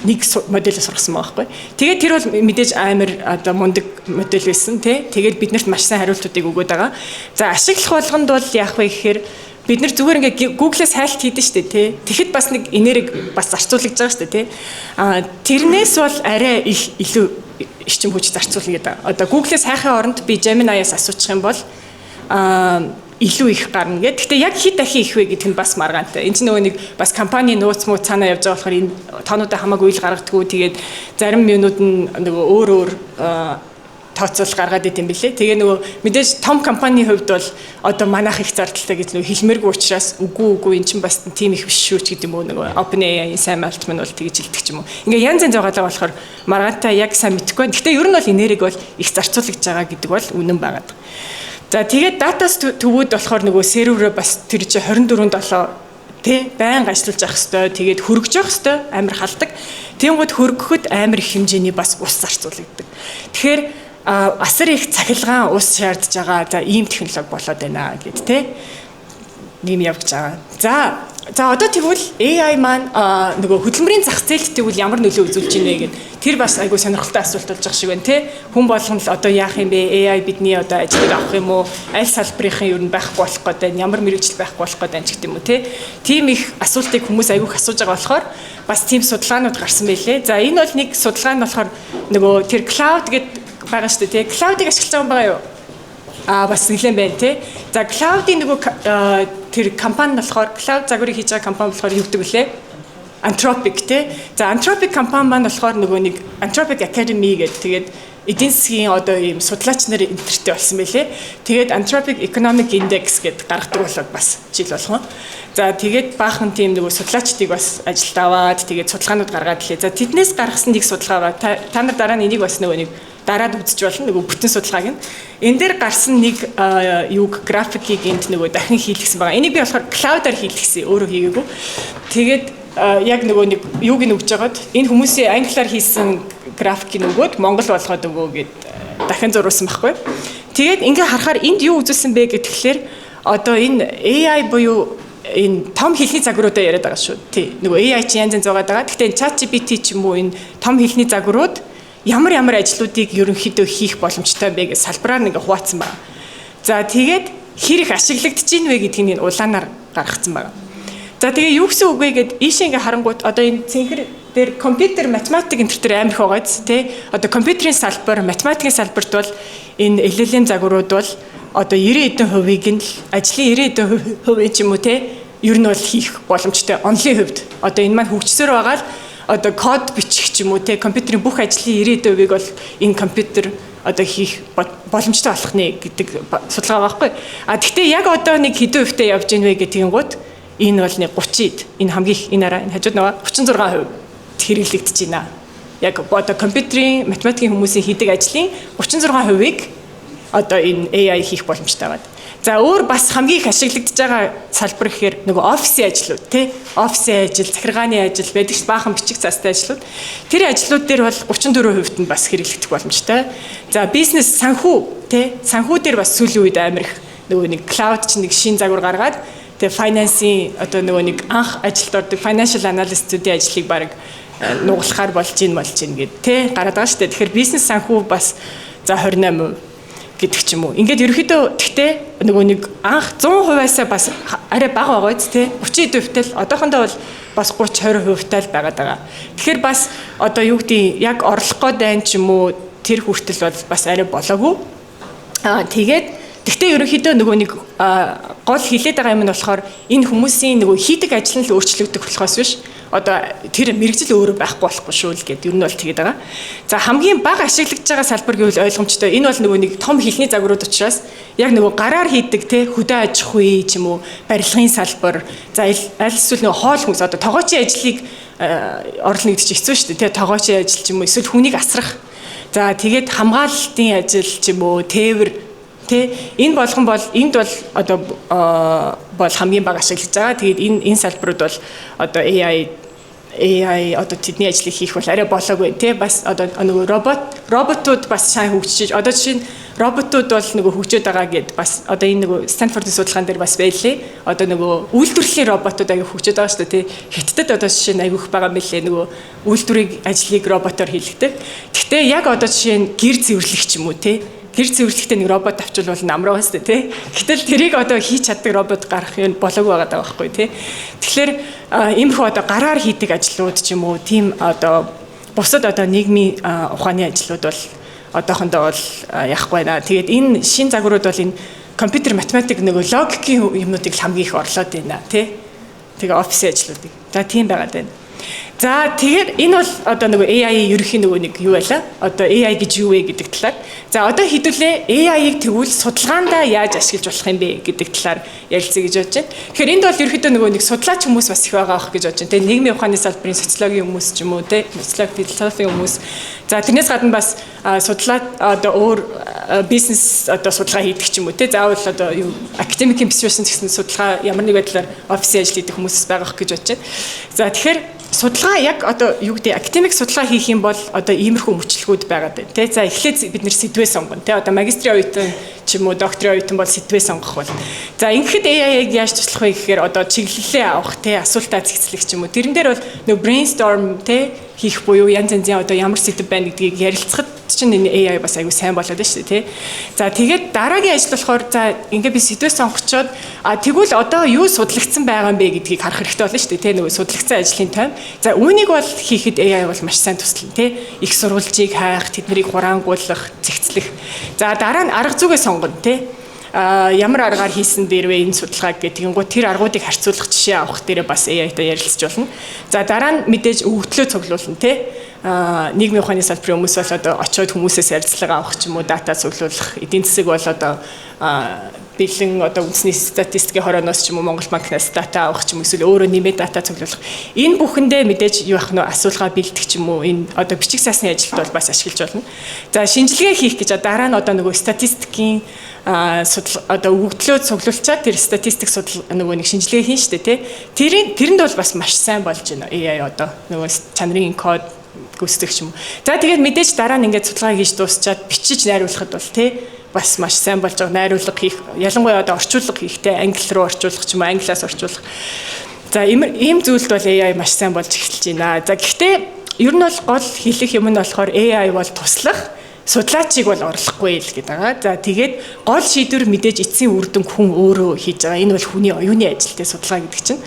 нэг модель сургасан байгаа байхгүй. Тэгээд тэр бол мэдээж амар одоо мундаг модель байсан тэгээд биднэрт маш сайн хариултуудыг өгöd байгаа. За ашиглах болгонд бол яах вэ гэхээр бид нар зүгээр ингээ Google-ээс хайлт хийдэж штэ тэгэхэд бас нэг энерги бас зарцуулагдж байгаа штэ тэрнээс бол арай их илүү эрчим хүч зарцуулна гэдэг. Одоо Google-ээс хайхын оронд би Gemini-аас асуучих юм бол илүү их гарна гэдэг. Гэхдээ яг хэд дахин их вэ гэдэг нь бас маргаантай. Энд чинь нөгөө нэг бас компани нууц муу цаанаа явж байгаа болохоор энэ тоонуудаа хамаагүй ил гаргадаггүй. Тэгээд зарим юмнууд нь нөгөө өөр тооцоол гаргаад идэм билээ. Тэгээ нөгөө мэдээж том компанийн хувьд бол одоо манайх их зардалтай гэж нөгөө хэлмээргүй учраас үгүй эн чинь бас тийм их биш шүү ч гэдэг юм уу нөгөө OpenAI-ийн сайн малт мань бол тэгж хэлдэг ч юм уу. Ингээ янз янз байгаа болохоор маргаантай яг сайн мэдэхгүй байна. Гэхдээ ер нь бол энерги бол их зарцуулагдж байгаа гэдэг бол үнэн байгаа. За тэгээд датас төвүүд болохоор нөгөө серверөө бас тэр чи 24/7 байнга ажиллаж явах хэвээр тэгээд хөргөж явах хэвээр амар халдаг. Тэнгууд хөргөхөд амар их хэмжээний бас ус зарцуулагддаг. Тэгэхээр асар их цахилгаан ус шаардж байгаа. За ийм технологи болоод байна гэд нэм явж байгаа. За одоо тэгвэл AI маань нөгөө хөдөлмөрийн зах зээлд тэгвэл ямар нөлөө үзүүлж байна вэ гэд тэр бас айгүй сонирхолтой асуулт болж байгаа шиг байна хүн болгон л одоо яах юм бэ AI бидний одоо ажлыг авах юм уу аль салбарын ер нь байхгүй болох гэдэг ямар мэрэгжил байхгүй болох гэдэг ч гэдэг юм уу тийм их асуултыг хүмүүс айгүйх асууж байгаа болохоор бас тийм судалгаанууд гарсан байлээ. За энэ бол нэг судалгаа нь болохоор нөгөө тэр cloud гэдэг байгаа шүү дээ cloud-ыг ашиглаж байгаа юм байгаа юу? Бас нэлээд байна За cloud-ийн нөгөө тэр компани болохоор cloud загварыг хийж байгаа компани болохоор юу гэдэг вүлээ? Anthropic За Anthropic компани маань болохоор нөгөө нэг Anthropic Academy гэдэг тэгээд эдийн засгийн одоо ийм судлаач нар интертэй болсон байлээ. Тэгээд Anthropic Economic Index гэдэг гаргадаг болоод бас жил болгон. За тэгээд баахан тийм нөгөө судлаачдыг бас ажилд аваад тэгээд судалгаанууд гаргаад лээ. За тэднээс гаргасан нэг судалгаа та нар дараа нь энийг бас нөгөө нэг дараад үзэж болно нөгөө бүтэн судалгааг нь. Энэ дээр гарсан нэг графикийг энд нөгөө дахин хийлгэсэн байгаа. Энийг би болохоор cloud-аар хийлгэсэн өөрөө хийгээгүй. Тэгээд яг нөгөө нэг юуг нь өгж байгаад энэ хүмүүсийн англиар хийсэн графикийг нөгөөд монгол болгоод өгөө гэд дахин зурулсан байхгүй. Тэгээд ингээ харахаар энд юу үзүүлсэн бэ гэхэлэр одоо энэ AI буюу энэ том хэлний загваруудаа яриад байгаа шүү. Нөгөө AI чи янз янз байгаа. Гэхдээ ChatGPT ч юм уу энэ том хэлний загварууд ямар ажлуудыг ерөнхийдөө хийх боломжтой бэ гэж салбараар нэг хуваацсан байна. За тэгээд хэр их ашиглагдаж ийн вэ гэдгийг улаанаар гаргацсан байна. За тэгээ юу гэсэн үг вэ гэд ийшээ ингээ харангуут одоо энэ цэнхэр дээр компьютер математик энэ төр амар их байгаа одоо компьютерийн салбар математикийн салбарт бол энэ LLM загварууд бол одоо 90% нь ажлын 90% ч юм уу ер нь бол хийх боломжтой онлын хувьд одоо энэ маань хөгжсөөр байгаа л одоо код бичих ч юм уу компьютерийн бүх ажлын 90%-ийг бол энэ компьютер одоо хийх боломжтой болох нэ гэдэг судалгаа байхгүй. Гэхдээ яг одоо нэг хэдэн хувьтай явж ийн вэ гэдэг гингууд энэ бол нэг 30-д энэ хамгийн энэ араа энэ хажууд нөгөө 36% хэрэглэгдэж байна. Яг одоо компьютерийн математикийн хүмүүсийн хийдэг ажлын 36%-ийг одоо энэ AI хийх боломжтой байна. За өөр бас хамгийн их ашиглагдж байгаа салбар гэхээр нөгөө офисын ажлууд офисын ажил, захиргааны ажил байдаг ш баахан бичих цаастай ажлууд. Тэр ажлууд дээр бол 34% нь бас хэрэглэгдэх боломжтой. За бизнес санхүү санхүү дээр бас сүүлийн үед амар их нөгөө нэг cloud чинь нэг шин загвар гаргаад финансийн одоо нөгөө нэг анх ажилд ордог financial analyst-уудын ажлыг баг нугалахаар болж ийн гэд гараад байгаа шүү дээ. Тэгэхээр бизнес санхүү бас за 28% гэдэг ч юм уу. Ингээд ерөөхдөө тэгтээ нөгөө нэг анх 100%-аас бас арай бага байгаа биз 30%-тай л одоохондоо бол бас 30-20%-тай л байгаад байгаа. Тэгэхээр бас одоо юу гэдэг яг орлох гээд ч юм уу тэр хүртэл бол бас арай болоогүй. Тэгээд тэгтээ ерөөхдөө нөгөө нэг гол хилээд байгаа юм нь болохоор энэ хүмүүсийн нөгөө хийдэг ажил нь л өөрчлөгдөх болохоос биш. одоо тэр мэрэгжил өөрөө байхгүй болохгүй шүү л гэдэг ер нь бол тэгээд байгаа. За хамгийн бага ашиглагдж байгаа салбар гэвэл ойлгомжтой. Энэ бол нөгөө нэг том хилний загварууд учраас яг нөгөө гараар хийдэг те хөдөө аж ахуй ч юм уу барилгын салбар. За аль эсвэл нөгөө хоол хүнс одоо тогоочийн ажлыг орлоно гэдэг чинь хэцүү шүү дээ. Тэ тогоочийн ажил ч юм уу эсвэл хүнийг асрах. За тэгээд хамгаалалтын ажил ч юм уу тээвэр тэ энэ болгон бол энд бол одоо бол хамгийн бага ашиглаж байгаа. Тэгээд энэ салбарууд бол одоо AI одоо тэдний ажлыг хийх бол арай болоогүй тий бас одоо нөгөө роботууд бас сайн хөгжиж одоо жишээ нь роботууд бол нөгөө хөгжөөд байгаа гэд бас одоо энэ нөгөө Стэнфордын судалгаан дээр бас байлээ. Одоо нөгөө үйлдвэрлэлийн роботууд аяг хөгжөөд байгаа шүү дээ тий. Хятадд одоо жишээ нь аяг их байгаа мэлээ нөгөө үйлдвэрийн ажлыг роботоор хийлгдэг. Гэхдээ яг одоо жишээ нь гэр цэвэрлэх ч юм уу тий. Гэр цэвэрлэхдээ нэг робот авчвал намраа басна тий. Гэтэл тэрийг одоо хийж чаддаг робот гарах юм болоогүй байгаа даа байхгүй тий. Тэгэхээр иймэрхүү одоо гараар хийдэг ажлууд ч юм уу тийм одоо бусад одоо нийгмийн ухааны ажлууд бол одоохондоо бол яахгүй байна. Тэгээд энэ шин загварууд бол энэ компьютер математик нөгөө логикийн юмнуудыг хамгийн их орлоод байна тий. Тэгээ офисын ажлуудыг. За тийм байгаад байна. За тэгэхээр энэ бол одоо нөгөө AI-ийн ерөнхий нөгөө нэг юу байлаа? Одоо AI гэж юу вэ гэдэг талаар. За одоо хэдүүлээ AI-ыг тэгвэл судалгаандаа яаж ашиглаж болох юм бэ гэдэг талаар ярилцъя гэж бодож байна. Тэгэхээр энд бол ерөнхийдөө нөгөө нэг судлаач хүмүүс бас их байгаа ах гэж бодож байна. Тэгээ нийгмийн ухааны салбарын социологийн хүмүүс ч юм уу те социологи философийн хүмүүс. За тэрнээс гадна бас судлаад одоо өөр бизнес одоо судалгаа хийдэг ч юм уу те заавал одоо юу академикийн биш байсан гэсэн судалгаа ямар нэг байдлаар офисын ажил хийдэг хүмүүс байгаа ах гэж бодож байна. За тэгэхээр судалгаа яг одоо юу гэдэг академик судалгаа хийх юм бол одоо иймэрхүү мөчлөгүүд байгаад байна тий. За эхлээд бид нэр сэдвээ сонгоно тий. Одоо магистрийн оюутан ч юм уу докторийн оюутан бол сэдвээ сонгох бол. За ингэхэд AI-г яаж туслах вэ гэхээр одоо чиглэлээ авах тий асуултаа зэгцлэх ч юм уу. Тэрэн дээр бол нөгөө brainstorm тий хийх буюу янз янзын одоо ямар сэдв байна гэдгийг ярилцахад чинь энэ AI бас аягүй сайн болоод байна шүү дээ тий. За тэгээд дараагийн ажил болохоор за ингээ би сэдвээ сонгочоод тэгвэл одоо юу судлагдсан байгаа юм бэ гэдгийг харах хэрэгтэй болно шүү дээ тий. Нөгөө судлагдсан ажлын тойм. За үүнийг бол хийхэд AI бол маш сайн туслана тий. Их сурвалжийг хайх, тэднийг хураангуулах, зэгцлэх. За дараа нь арга зүгээ сонгоно тий. Ямар аргаар хийсэн дээр вэ энэ судалгааг гэдэг нь тэр аргуудыг харьцуулах жишээ авах дээр бас AI-тай ярилцж болно. За дараа нь мэдээж өвгдлөө цуглуулна тий. Нийгмийн ухааны салбарын хүмүүс бол одоо очиод хүмүүсээс ярилцлага авах ч юм уу дата цуглуулах. Эдийн засаг бол одоо бэлэн одоо үндэсний статистикийн хорооноос ч юм уу Монгол банкнаас дата авах ч юм уу эсвэл өөрөө нэмээд дата цуглуулах. Энэ бүхэндээ мэдээж юу ах нь асуулгаа бэлдэх ч юм уу энэ одоо бичиг саасны ажилд бол бас ашиглаж болно. За шинжилгээ хийх гэж дараа нь одоо нөгөө статистикийн одоо өгөгдлөө цуглуулчаад тэр статистик нөгөө нэг шинжилгээ хийн штэ тий. Тэрэнд бол бас маш сайн болж байна. AI одоо нөгөө чанарын код гүйцэтгэх юм. За тэгээд мэдээж дараа нь ингээд судалгаа хийж дуусчаад бичиж найруулахад бол тий бас маш сайн болж байгаа. Найруулга хийх, ялангуяа одоо орчуулга хийхтэй англи руу орчуулах ч юм уу, англиас орчуулах. За ийм зүйлд бол AI маш сайн болж эхэлж байна. За гэхдээ ер нь бол гол хэлэх юм нь болохоор AI бол туслах, судлаачийг бол орлохгүй л гэдэг байгаа. За тэгээд гол шийдвэр мэдээж эцсийн үр дүнг хүн өөрөө хийж байгаа. Энэ бол хүний оюуны ажилтай судалгаа гэдэг чинь.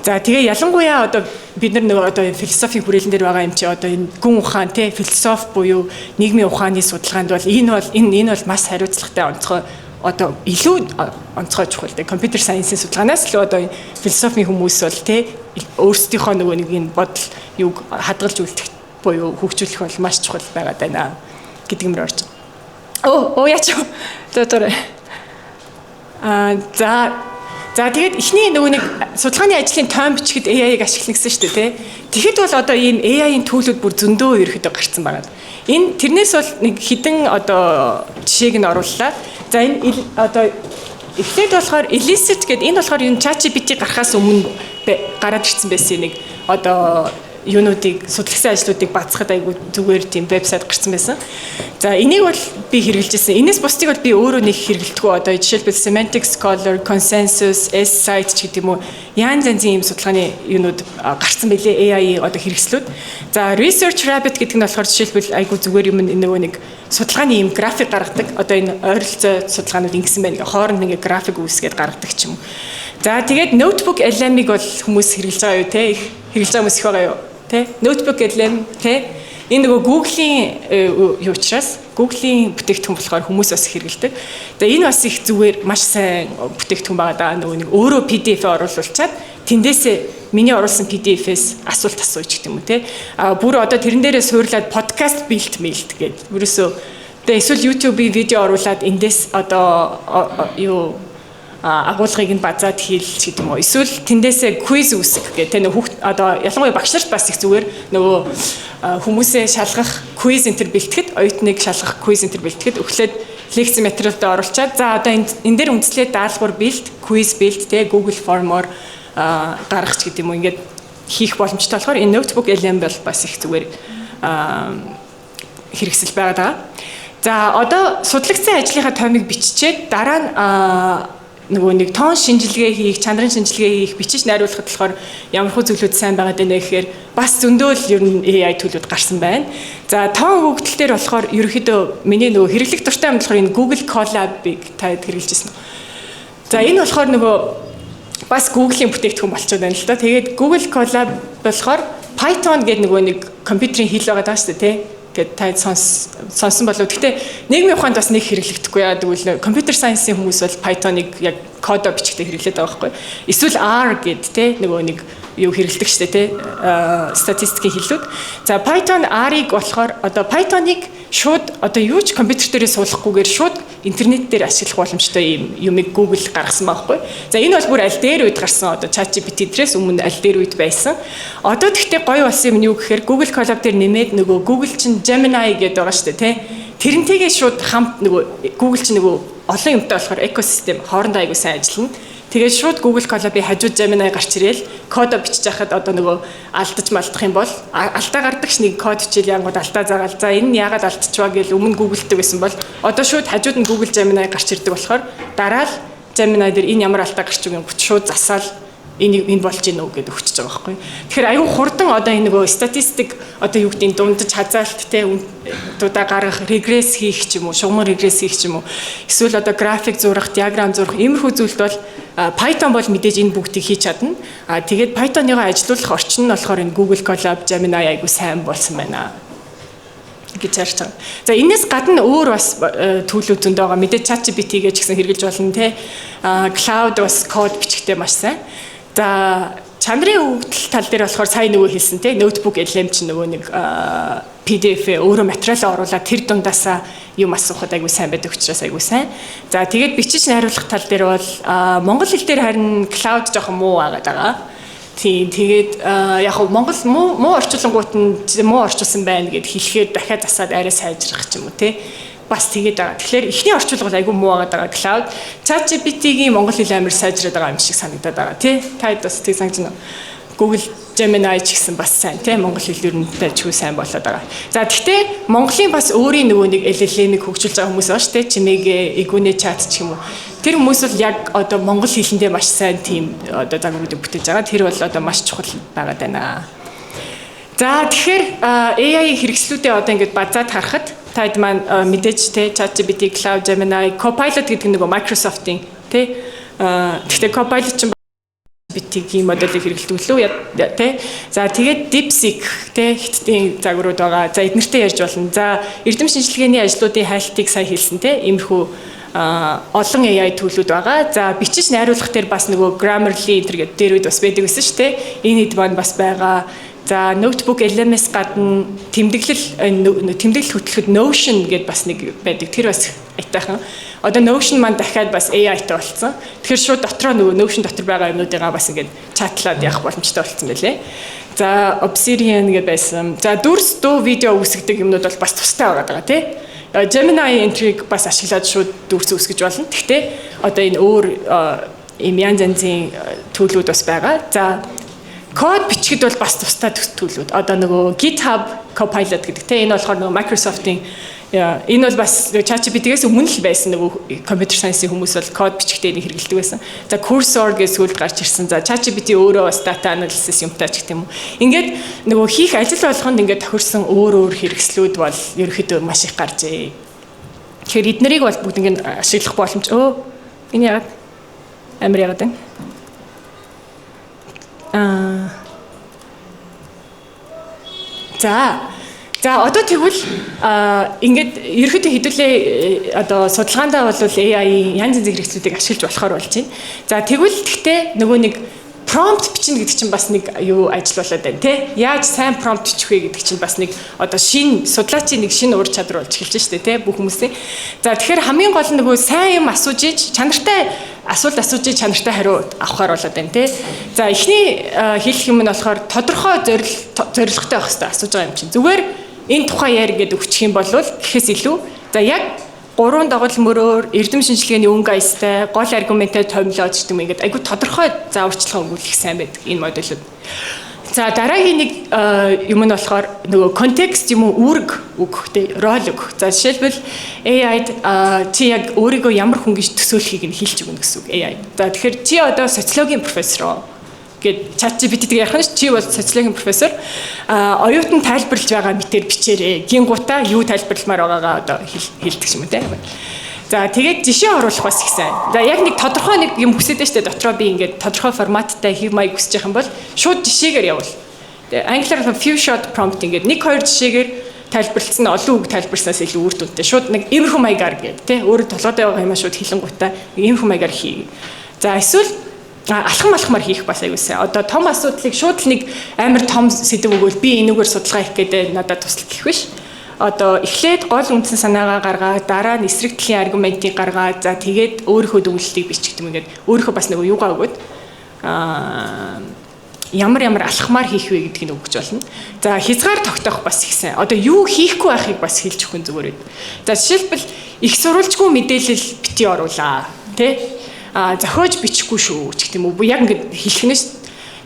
За тэгээ ялангуяа одоо бид нар нөгөө одоо философийн хүрээлэн дээр байгаа юм чи одоо энэ гүн ухаан те философи буюу нийгмийн ухааны судалгаанд бол энэ бол маш хариуцлагатай онцгой одоо илүү онцгой чухал те компьютер сайенсийн судалгаанаас л одоо философийн хүмүүс бол те өөрсдийнхөө нөгөө нэг энэ бодол юг хадгалж үлдэх буюу хөгжүүлэх бол маш чухал байгаад байна гэдэг юм орж байгаа. Оо яач. За тэгээд эхний нөгөө нэг судалгааны ажлын тойм бичгэд AI-г ашиглана гэсэн шүү дээ тий. Тэгэхэд бол одоо ийм AI-ийн төлөвлөд бүр зөндөө ерөөхдөө гарцсан байгаа. Энэ тэрнээс бол нэг хідэн одоо жишээг нь орууллаа. За энэ одоо эхлээд болохоор Elicit гэдэг энэ болохоор энэ ChatGPT гарахаас өмнө гараад ирсэн байсан нэг одоо юунуудыг судалсан ажлуудыг бацхад айгу зүгээр тийм вебсайт гарсан байсан. За энийг бол би хэрэгжилжсэн. Энэс бусдыг бол би өөрөө нэг хэрэглэдэггүй. Одоо жишээлбэл Semantic Scholar, Consensus, S-Site ч гэдэг юм уу янз янзын ийм судалгааны юунууд гарсан байлээ AI-ийн одоо хэрэгслүүд. За Research Rabbit гэдэг нь болохоор жишээлбэл айгу зүгээр юм нөгөө нэг судалгааны ийм график гаргадаг. Одоо энэ ойролцоо судалгаанууд ингэсэн байна. Хооронд нэг график үүсгээд гаргадаг ч юм уу. За тэгээд Notebook LM-ыг бол хүмүүс хэрэглэж байгаа юу те? Хэрэглэж байгаа хүмүүс их байгаа юу? Notebook LM те энэ нөгөө Google-ийн юу учраас Google-ийн бүтээгдэхүүн болохоор хүмүүс бас хэрэглэдэг. Тэгээ энэ бас их зүгээр маш сайн бүтээгдэхүүн байгаа даа нөгөө нэг өөрөө PDF оруулуулчаад тэндээсээ миний оруулсан PDF-ээс асуулт асууж гэх юм уу те. Бүр одоо тэрэн дээрээ суурлаад подкаст билд гэдэг. Ерөөсөө тэгээ эсвэл YouTube-ийн видео оруулаад эндээс одоо юу агуулгыг нь базаад хийлч гэдэг юм уу. Эсвэл тэндээсээ quiz үүсгэх гэх тэ нөгөө одоо ялангуяа багш нарт бас их зүгээр нөгөө хүмүүсээ шалгах quiz энтер бэлтгэхэд, оюутныг шалгах quiz энтер бэлтгэхэд өглөөд лекц материалд оруулчаад за одоо энэ дээр үндэслээд даалгавар бэлт, quiz бэлт тэ Google Form-оор гаргах ч гэдэг юм уу. Ингээд хийх боломжтой болохоор энэ notebook LM бол бас их зүгээр хэрэгсэл байгаа. За одоо судлагдсан ажлынхаа томыг биччихээд дараа нь нөгөө нэг тоон шинжилгээ хийх, чанарын шинжилгээ хийх, бичиж найруулахад болохоор ямар хөө зүйлүүд сайн байгаад байна гэхээр бас зөндөө л ер нь AI төлөвлөд гарсан байна. За тоон хөгжил дээр болохоор ерөөхдөө миний нөгөө хэрэглэх дуртай юм болохоор энэ Google Colab-ыг таад хэрэгжилжсэн. За энэ болохоор нөгөө бас Google-ийн бүтээгдэхүүн болчиход байна л да. Тэгээд Google Colab болохоор Python гэдэг нөгөө нэг компьютерийн хэл байгаа даа шүү дээ, тий. Гэт таад сонсон болов. Гэхдээ нийгмийн ухаанд бас нэг хэрэглэгдэхгүй яа гэвэл компьютер сайенсийн хүмүүс бол Python-ыг яг кодо бичгтээ хэрэглээд байгаа байхгүй. Эсвэл R гэд те нөгөө нэг юу хэрэглэдэг штэ те статистикийн хэллүүд. За Python R-ыг болохоор одоо Python-ыг шууд одоо юу ч компьютер дээрээ суулгахгүйгээр шууд интернет дээр ашиглах боломжтой юм юмыг Google гаргасан байхгүй. За энэ бол бүр аль дээр үед гарсан одоо ChatGPT дээрээс өмнө аль дээр үед байсан. Одоо тэгтээ гоё болсон юм юу гэхээр Google Colab дээр нэмээд нөгөө Google чинь Gemini гэдэг байгаа шүү дээ тий. Тэрнтэйгээ шууд хамт нөгөө Google чинь нөгөө олон юмтай болохоор экосистем хоорондоо айгуу сайн ажиллана. Тэгээд шууд Google Colab-ийн хажууд Gemini гарч ирээл кодо бичиж яхад одоо нөгөө алдаж малдах юм бол алдаа гардагч нэг код хичээл янгууд алдаа заагаал. За энэ нь яагаад алдчихваа гэж өмнө Google-тэй байсан бол одоо шууд хажууд нь Google Gemini гарч ирдэг болохоор дараа л Gemini дээр энэ ямар алдаа гарч байгаа юм шууд засаал энэ болж гинөө гэдээ өгчөж байгаа байхгүй. Тэгэхээр аюу хурдан одоо энэ нөгөө статистик одоо юу гэдэг дундаж хазаалт те дуудаа гаргах регресс хийх ч юм уу, шугамар регресс хийх ч юм уу. Эсвэл одоо график зурах, диаграм зурах иймэрхүү зүйлд бол Python бол мэдээж энэ бүгдийг хийж чадна. Тэгээд Python-ыг ажилуулах орчин нь болохоор энэ Google Colab, Gemini аюу сайн болсон байна гэж ярьж байгаа. За энэс гадна өөр бас төлөв зөнд байгаа. Мэдээж ChatGPT гэж гэсэн хэрэгжилж болно те. Cloud бас код бичихтэй маш сайн. За чанарын хөгжил тал дээр болохоор сая нөгөө хэлсэн те ноутбук LM чинь нөгөө нэг PDF-ээ өөрөө материал оруулаад тэр дундаасаа юм асуухад айгуу сайн байдаг учраас айгуу сайн. За тэгээд бичиж найруулах тал дээр бол монгол хэл дээр харин cloud жоохон муу байгаа. Тийм тэгээд яг нь монгол муу орчуулангууд нь муу орчуулсан байна гэд хэлэхээр дахиад засаад арай сайжрах ч юм уу те. Бас тэгээд байгаа. Тэгэхээр эхний орчуулга бол айгүй муу байгаа cloud. ChatGPT-гийн монгол хэл амар сайжраад байгаа юм шиг санагдаад байгаа тий. Та бас тэг санаж байна. Google Gemini ч гэсэн бас сайн тий. Монгол хэл ер нь дайчгүй сайн болоод байгаа. За гэхдээ Монголын бас өөрийн нөгөө нэг LLM-ийг хөгжүүлж байгаа хүмүүс байна шүү дээ. Чимээгээ, Игүнэ чат ч юм уу. Тэр хүмүүс бол яг одоо монгол хэлэндээ маш сайн тийм одоо загваруудыг бүтээж байгаа. Тэр бол одоо маш чухал байгаад байна. За тэгэхээр AI хэрэгслүүдээ одоо ингээд базаад харахад таад маань мэдээж те ChatGPT, Cloud, Gemini, Copilot гэдэг нэг Microsoft-ийн те гэхдээ Copilot чинь GPT-ийн модулийг хэрэглэдэг лөө те. За тэгээд DeepSeek те хиттийн загварууд байгаа. За эднэртэй ярьж болно. За эрдэм шинжилгээний ажлуудын хайлтыг сайн хэлсэн те. Иймэрхүү олон AI төлөвлөд байгаа. За бичиж найруулах дээр бас нөгөө Grammarly гэдэг дээр үед бас байдаг гэсэн шүү те. Энэ хэд маань бас байгаа. За notebook LMS гадна тэмдэглэл хөтлөхөд Notion гэдээ бас нэг байдаг. Тэр бас айтайхан. Одоо Notion маань дахиад бас AI-тай болсон. Тэгэхээр шууд дотроо нөгөө Notion дотор байгаа юмнуудыгаа бас ингээд чатлаад явах боломжтой болсон байлээ. За Obsidian гэдэг байсан. За дүрс дуу видео үүсгдэг юмнууд бол бас тустай байгаа тий. Gemini entry-г бас ашиглаад шууд дүрс үүсгэж болно. Гэхдээ одоо энэ өөр ийм янз янзын төлөвүүд бас байгаа. За код бичгэд бол бас тустай төлөвлөд. Одоо нөгөө GitHub Copilot гэдэг те энэ болохоор нөгөө Microsoft-ийн энэ бол бас ChatGPT-гээс өмнө л байсан нөгөө computer science-ийн хүмүүс бол код бичгтээ нэг хэрэглэдэг байсан. За Cursor гэж сүүлд гарч ирсэн. За ChatGPT өөрөө бас data analysis юмтай ч гэх юм уу. Ингээд нөгөө хийх ажил болгонд ингээд тохирсон өөр хэрэгслүүд бол ерөөхдөө маш их гарчээ. Тэгэхээр эднэрийг бол бүгд ингээд ашиглах боломж. Энэ яг амар ягаад байна? За одоо тэгвэл ингээд ерөөхдөө хэдүүлээ одоо судалгаандаа бол AI янз янзын хэрэгслүүдийг ашиглаж болохоор болж байна. За тэгвэл гэхдээ нөгөө нэг prompt бичнэ гэдэг чинь бас нэг юу ажил болоод байна тий. Яаж сайн prompt бичих вэ гэдэг чинь бас нэг одоо шинэ судлаачийн нэг шинэ ур чадвар болж эхэлж штэ тий бүх хүмүүсийн. За тэгэхээр хамгийн гол нь нөгөө сайн юм асууж иж чанартай асуулт асууж иж чанартай хариу авахар болоод байна тий. За эхний хэлэх юм нь болохоор тодорхой зорилготой байх хэрэгтэй асууж байгаа юм чинь. Зүгээр энэ тухай яар гэдэг өгчих юм бол гэхээс илүү за яг 3 дагал мөрөөр эрдэм шинжилгээний өнгө аястай гол аргументээ томилоод гэдэг юм ингээд айгүй тодорхой зааварчилгаа өгүүлэх сайн байдаг энэ модулууд. За дараагийн нэг юм нь болохоор нөгөө контекст юм уу үүрэг өгөх тий рол өгөх. За жишээлбэл AI-д чи яг өөрийгөө ямар хүн гэж төсөөлөхийг нь хэлж өгнө гэсэн үг AI. За тэгэхээр чи одоо социологийн профессор гэд ChatGPT-г ярих нь чи бол социологийн профессор оюутан тайлбарлаж байгаа мэтэр бичээрэй. Гингуудаа юу тайлбарламаар байгаагаа одоо хэлдэг юм те. За тэгээд жишээ оруулах бас их сайн. За яг нэг тодорхой нэг юм хүсэж штэ дотроо би ингээд тодорхой форматтай хийх маяг хүсэж байгаа юм бол шууд жишээгээр явуул. Тэгээд англиар few shot prompt ингээд 1-2 жишээгээр тайлбарлсан олон үг тайлбарснаас илүү үр дүнтэй. Шууд нэг иймэрхүү маягаар гээд те өөрөө толгойдоо байгаа юм шууд хэлэнгуйтаа иймэрхүү маягаар хий. За эсвэл алхамаар хийх бас аюулсаа. Одоо том асуудлыг шууд л нэг амар том сэдв өгвөл би энүүгээр судалгаа хийх гэдэг надад туслах гэх биш. Одоо эхлээд гол үндсэн санаагаа гаргаад дараа нь эсрэг талын аргументыг гаргаад за тэгээд өөрийнхөө дүгнэлтийг бичих юм ингээд өөрийнхөө бас нэг юугаа өгөөд ямар алхамаар хийх вэ гэдгийг өгч болно. За хязгаар тогтоох бас их сайн. Одоо юу хийхгүй байхыг бас хэлж өгөх нь зүгээр байд. За жишээлбэл их сурвалжгүй мэдээлэл бити оруулаа. Тэ? Зохиож бичихгүй шүү гэх юм уу. Яг ингэ хэлэх нь шүү.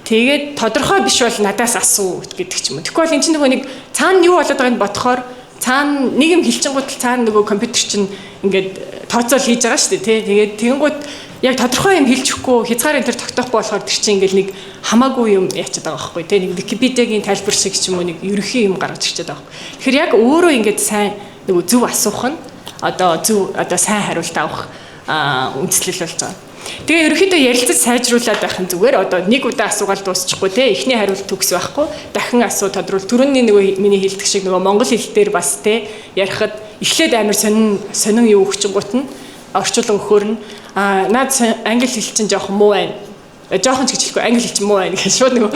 Тэгээд тодорхой биш бол надаас асуу гэдэг ч юм уу. Тэгэхгүй бол эн чинь нөгөө нэг цаана юу болоод байгааг нь бодохоор цаана нэг юм хэлчихэнгүүт цаана нөгөө компьютер чинь ингээд тооцоол хийж байгаа шүү дээ тий. Тэгээд тэгэнгүүт яг тодорхой юм хэлж өгөхгүй хязгаар энэ төр тогтоохгүй болохоор тэр чинь ингээд нэг хамаагүй юм яачаад байгаа байхгүй тий. Нэг Википедиагийн тайлбар шиг ч юм уу нэг ерөнхий юм гаргаж ирчээд байгаа. Тэгэхээр яг өөрөө ингээд сайн нөгөө зөв асуух нь одоо сайн хариулт авах үндслэл болж байгаа. Тэгээ ерөнхийдөө ярилцаж сайжруулад байх нь зүгээр. Одоо нэг удаа асуугаад дуусчихгүй те. Эхний хариулт төгс байхгүй. Дахин асуу тодруулах. Түрүүний нөгөө миний хэлдэг шиг нөгөө монгол хэл дээр бас те ярихад эхлээд амар сонин юу өгчингууд нь орчуулга өгөхөр нь наад англи хэл чинь жоохон муу байна. Жоохон ч гэж хэлэхгүй англи хэл чинь муу байна гэж шууд нөгөө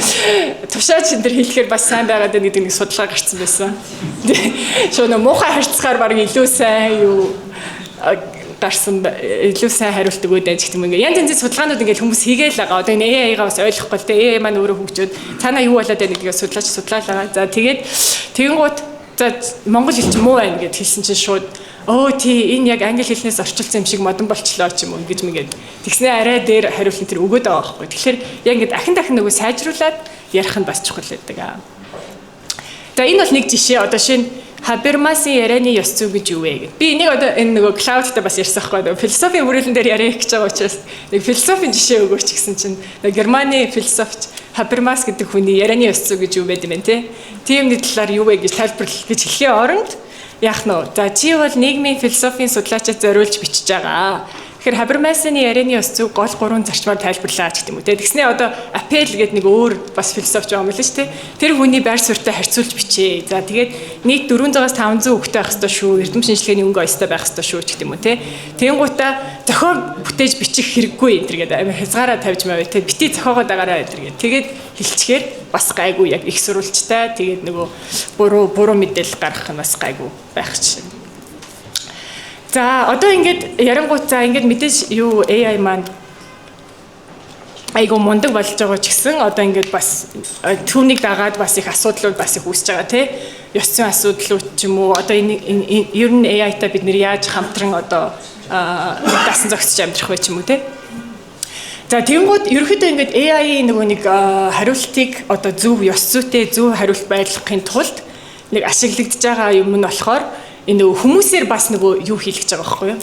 тушаач энэ төр хэлэхээр бас сайн байгаад байна гэдэг нэг судалгаа гарцсан байсан. Шууд нөгөө муухай харьцахаар баг илүү сайн юу гарсан илүү сайн хариулт өгөөд байж гэх юм ингээ янз янзын судалгаанууд ингээ хүмүүс хийгээл байгаа. Одоо энэ AI-га бас ойлгохгүй л те AI маань өөрөө хөгжөөд цаанаа юу болоод байна гэдгийг судлаалаа. За тэгээд тэгэнгუთ за монгол хэл чинь муу байна гэд хэлсэн чинь шууд тий энэ яг англи хэлнээс орчуулсан юм шиг модон болчлоо ч юм уу гэж мэгээд тэгснээ арай дээр хариулт тэр өгөөд байгаа байхгүй. Тэгэхээр яг ингээ дахин нөгөө сайжруулад ярих нь бас чухал байдаг. За энэ бол нэг жишээ. Одоо шинэ Хабермасын ярианы ёс зүй гэж юу вэ гэдэг. Би энийг одоо энэ нөгөө клаудтай бас ярьсан байхгүй. Философийн хүрээлэн дээр яриа гэж байгаа учраас нэг философийн жишээ өгөөч гэсэн чинь Германы философч Хабермас гэдэг хүний ярианы ёс зүй гэж юу байд юм бэ те. Тиймний талаар юу вэ гэж тайлбарлах гэж хэлхийн оронд яах нь вэ? За чи бол нийгмийн философийн судлаачид зориулж бичиж байгаа. Тэгэхээр Хабермасны ярианы ёс зүй гол 3 зарчмаар тайлбарлаа гэх юм үү те. Тэгснээ одоо Аппел гэдэг нэг өөр бас философч байгаа юм л шүү те. Тэр хүний байр суурьтай харьцуулж бичээ. За тэгээд нийт 400-аас 500 хүүхдэд байх ёстой шүү. Эрдэм шинжилгээний өнгө аястай байх ёстой шүү гэх юм үү те. Тэнгуутаа зохион бүтээж бичих хэрэггүй энэ төр гэдэг амар хязгаараа тавьж маяг те. Бити зохиогоо дагараа энэ төр гэдэг. Тэгээд хэлчихээр бас гайгүй яг их сурвалжтай. Тэгээд нөгөө буруу мэдээлэл гаргах нь бас гайгүй байх чинь. За одоо ингээд ярангуут за ингээд мэдээж юу AI маань айгу мундаг болж байгаа ч гэсэн одоо ингээд бас түүнийг дагаад бас их асуудлууд бас их үүсэж байгаа тий. Ёс зүйн асуудлууд ч юм уу одоо энэ ер нь AI-тай бид нэр яаж хамтран одоо дасан зохицож амьдрах вэ ч юм уу тий. За тэгэнгүүт ерөөхдөө ингээд AI нөгөө нэг хариултыг одоо зөв ёс зүйтэй зөв хариулт байлгахын тулд нэг ашиглагдж байгаа юм нь болохоор энэ хүмүүсээр бас нөгөө юу хийх гэж байгаа байхгүй юу?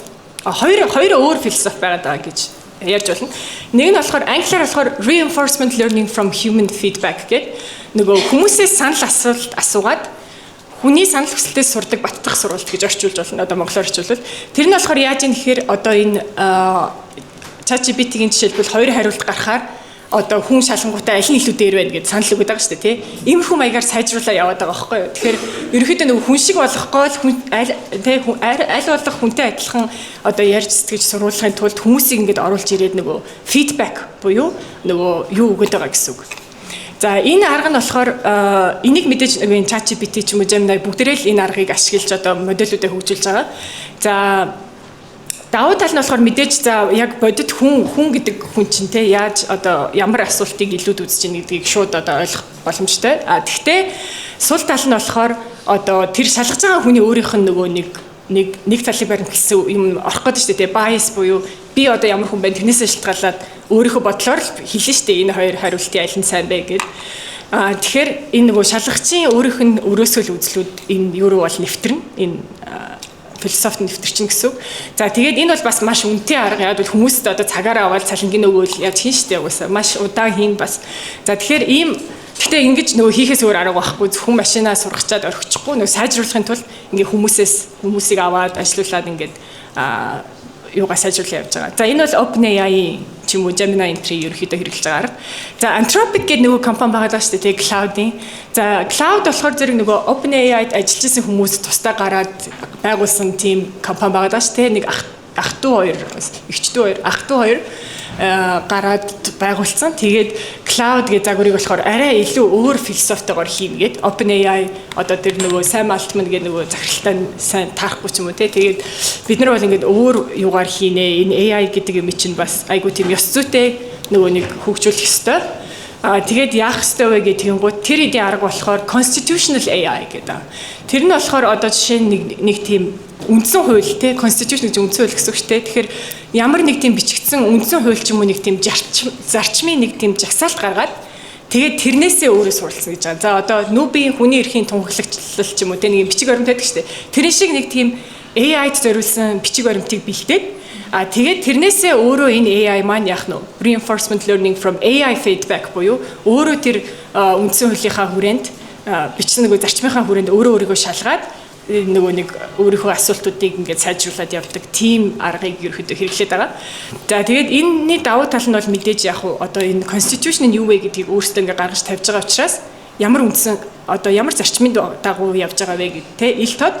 Хоёр өөр философи байгаа гэж ярьж болно. Нэг нь болохоор англиар болохоор reinforcement learning from human feedback гэдэг. Нөгөө хүмүүсээс санал асуулт асуугаад хүний санал хүсэлтээс сурдаг баттах сургалт гэж орчуулж болно. Одоо монголоор орчуулвал тэр нь болохоор яаж юм гэхээр одоо энэ ChatGPT-ийн жишээлбэл хоёр хариулт гарахаар одоо хүн шалгангуудаа аль нь илүү дээр байна гэж санал өгöd байгаа шүү дээ тий. Иймэрхүү маягаар сайжруулаад яваад байгаа байхгүй юу. Тэгэхээр ерөнхийдөө нөгөө хүн шиг болохгүй л хүн аль болох хүнтэй адилхан одоо ярьж сэтгэж сурвалжахын тулд хүмүүсийг ингээд оруулж ирээд нөгөө фидбек буюу нөгөө юу өгöd байгаа гэсэн үг. За энэ арга нь болохоор энийг мэдээж нөгөө ChatGPT ч юм уу Gemini бүгдээрээ л энэ аргыг ашиглаж одоо модельүүдээ хөгжүүлж байгаа. За давуу тал нь болохоор мэдээж за яг бодит хүн гэдэг хүн чинь те яаж одоо ямар асуултыг илүүд үзэж ийн гэдгийг шууд одоо ойлгох боломжтой. Тэгвэл сул тал нь болохоор одоо тэр шалгаж байгаа хүний өөрийнх нь нөгөө нэг талын баримт гэсэн юм орох гэдэг шүү дээ. Bias буюу би одоо ямар хүн байна тэрнээсээ шалтгаалаад өөрийнхөө бодлоор л хэлнэ шүү дээ. Энэ хоёр хариултын аль нь сайн бэ гэд. Тэгэхээр энэ нөгөө шалгагчийн өөрийнх нь өрөөсөө л үзлүүд энэ юу руу бол нэвтэрнэ. Энэ философт нэвтэрчин гэсэн үг. За тэгээд энэ бол бас маш үнэтэй арга. Яг бол хүмүүст одоо цагаараа аваад цалингийн өгөөл яаж хийн штэ угаасаа маш удаан хийн бас. За тэгэхээр гэхдээ ингэж нөгөө хийхээс өөр арга байхгүй. Зөвхөн машинаа сургачаад орхичихгүй нөгөө сайжруулахын тулд ингээ хүмүүсийг аваад ажилуулад ингээд юугаа сайжруулах явж байгаа. За энэ бол OpenAI ч юм уу Gemini entry ерөөхдөө хэрэглэж байгаа арга. За Anthropic гэдэг нөгөө компани байгаа шүү дээ Cloud-ийн. За Cloud болохоор зэрэг нөгөө OpenAI-д ажиллаж исэн хүмүүс тусдаа гараад байгуулсан team компани байгаа шүү дээ. Нэг ах トゥ хоёр, эгч トゥ хоёр, ах トゥ хоёр гараад байгуулсан. Тэгээд Cloud гэдэг загварыг болохоор арай илүү өөр философитойгоор хийгээд OpenAI одоо тэр нөгөө Sam Altman гэдэг нөгөө захиралтай сайн таарахгүй ч юм уу те. Тэгээд бид нар бол ингээд өөр юугаар хийнэ. Энэ AI гэдэг юм чинь бас айгуу тийм ёс зүйтэй нөгөө нэг хөгжүүлэх ёстой. Тэгээд яах ёстой вэ гэдгийг тэр эдийн арга болохоор constitutional AI гэдэг. Тэр нь болохоор одоо жишээ нь нэг тийм үндсэн хууль те constitution гэж үндсэн хууль гэсэн үг шүү дээ. Тэгэхээр ямар нэг тийм бичигдсэн үндсэн хууль ч юм уу нэг тийм зарчмын нэг тийм жагсаалт гаргаад тэгээд тэрнээсээ өөрөө суралцсан гэж байгаа. За одоо нүүбийн хүний эрхийн тунхаглагчлал ч юм уу те нэг бичиг баримт байдаг шүү дээ. Тэрэн шиг нэг тийм AI-д зориулсан бичиг баримтыг бэлдээд тэгээд тэрнээсээ өөрөө энэ AI маань яах нь reinforcement learning from AI feedback буюу өөрөө тэр үндсэн хуулийнхаа хүрээнд бичсэн нөгөө зарчмынхаа хүрээнд өөрийгөө шалгаад нөгөө нэг өөрийнхөө асуултуудыг ингээд сайжруулад явдаг тийм аргыг ерөөхдөө хэрэглээд байгаа. За тэгээд энэний давуу тал нь бол мэдээж яг одоо энэ constitution нь юу вэ гэдгийг өөрсдөө ингээд гаргаж тавьж байгаа учраас ямар үндсэн одоо ямар зарчмын дагуу явж байгаа вэ гэдэг те ил тод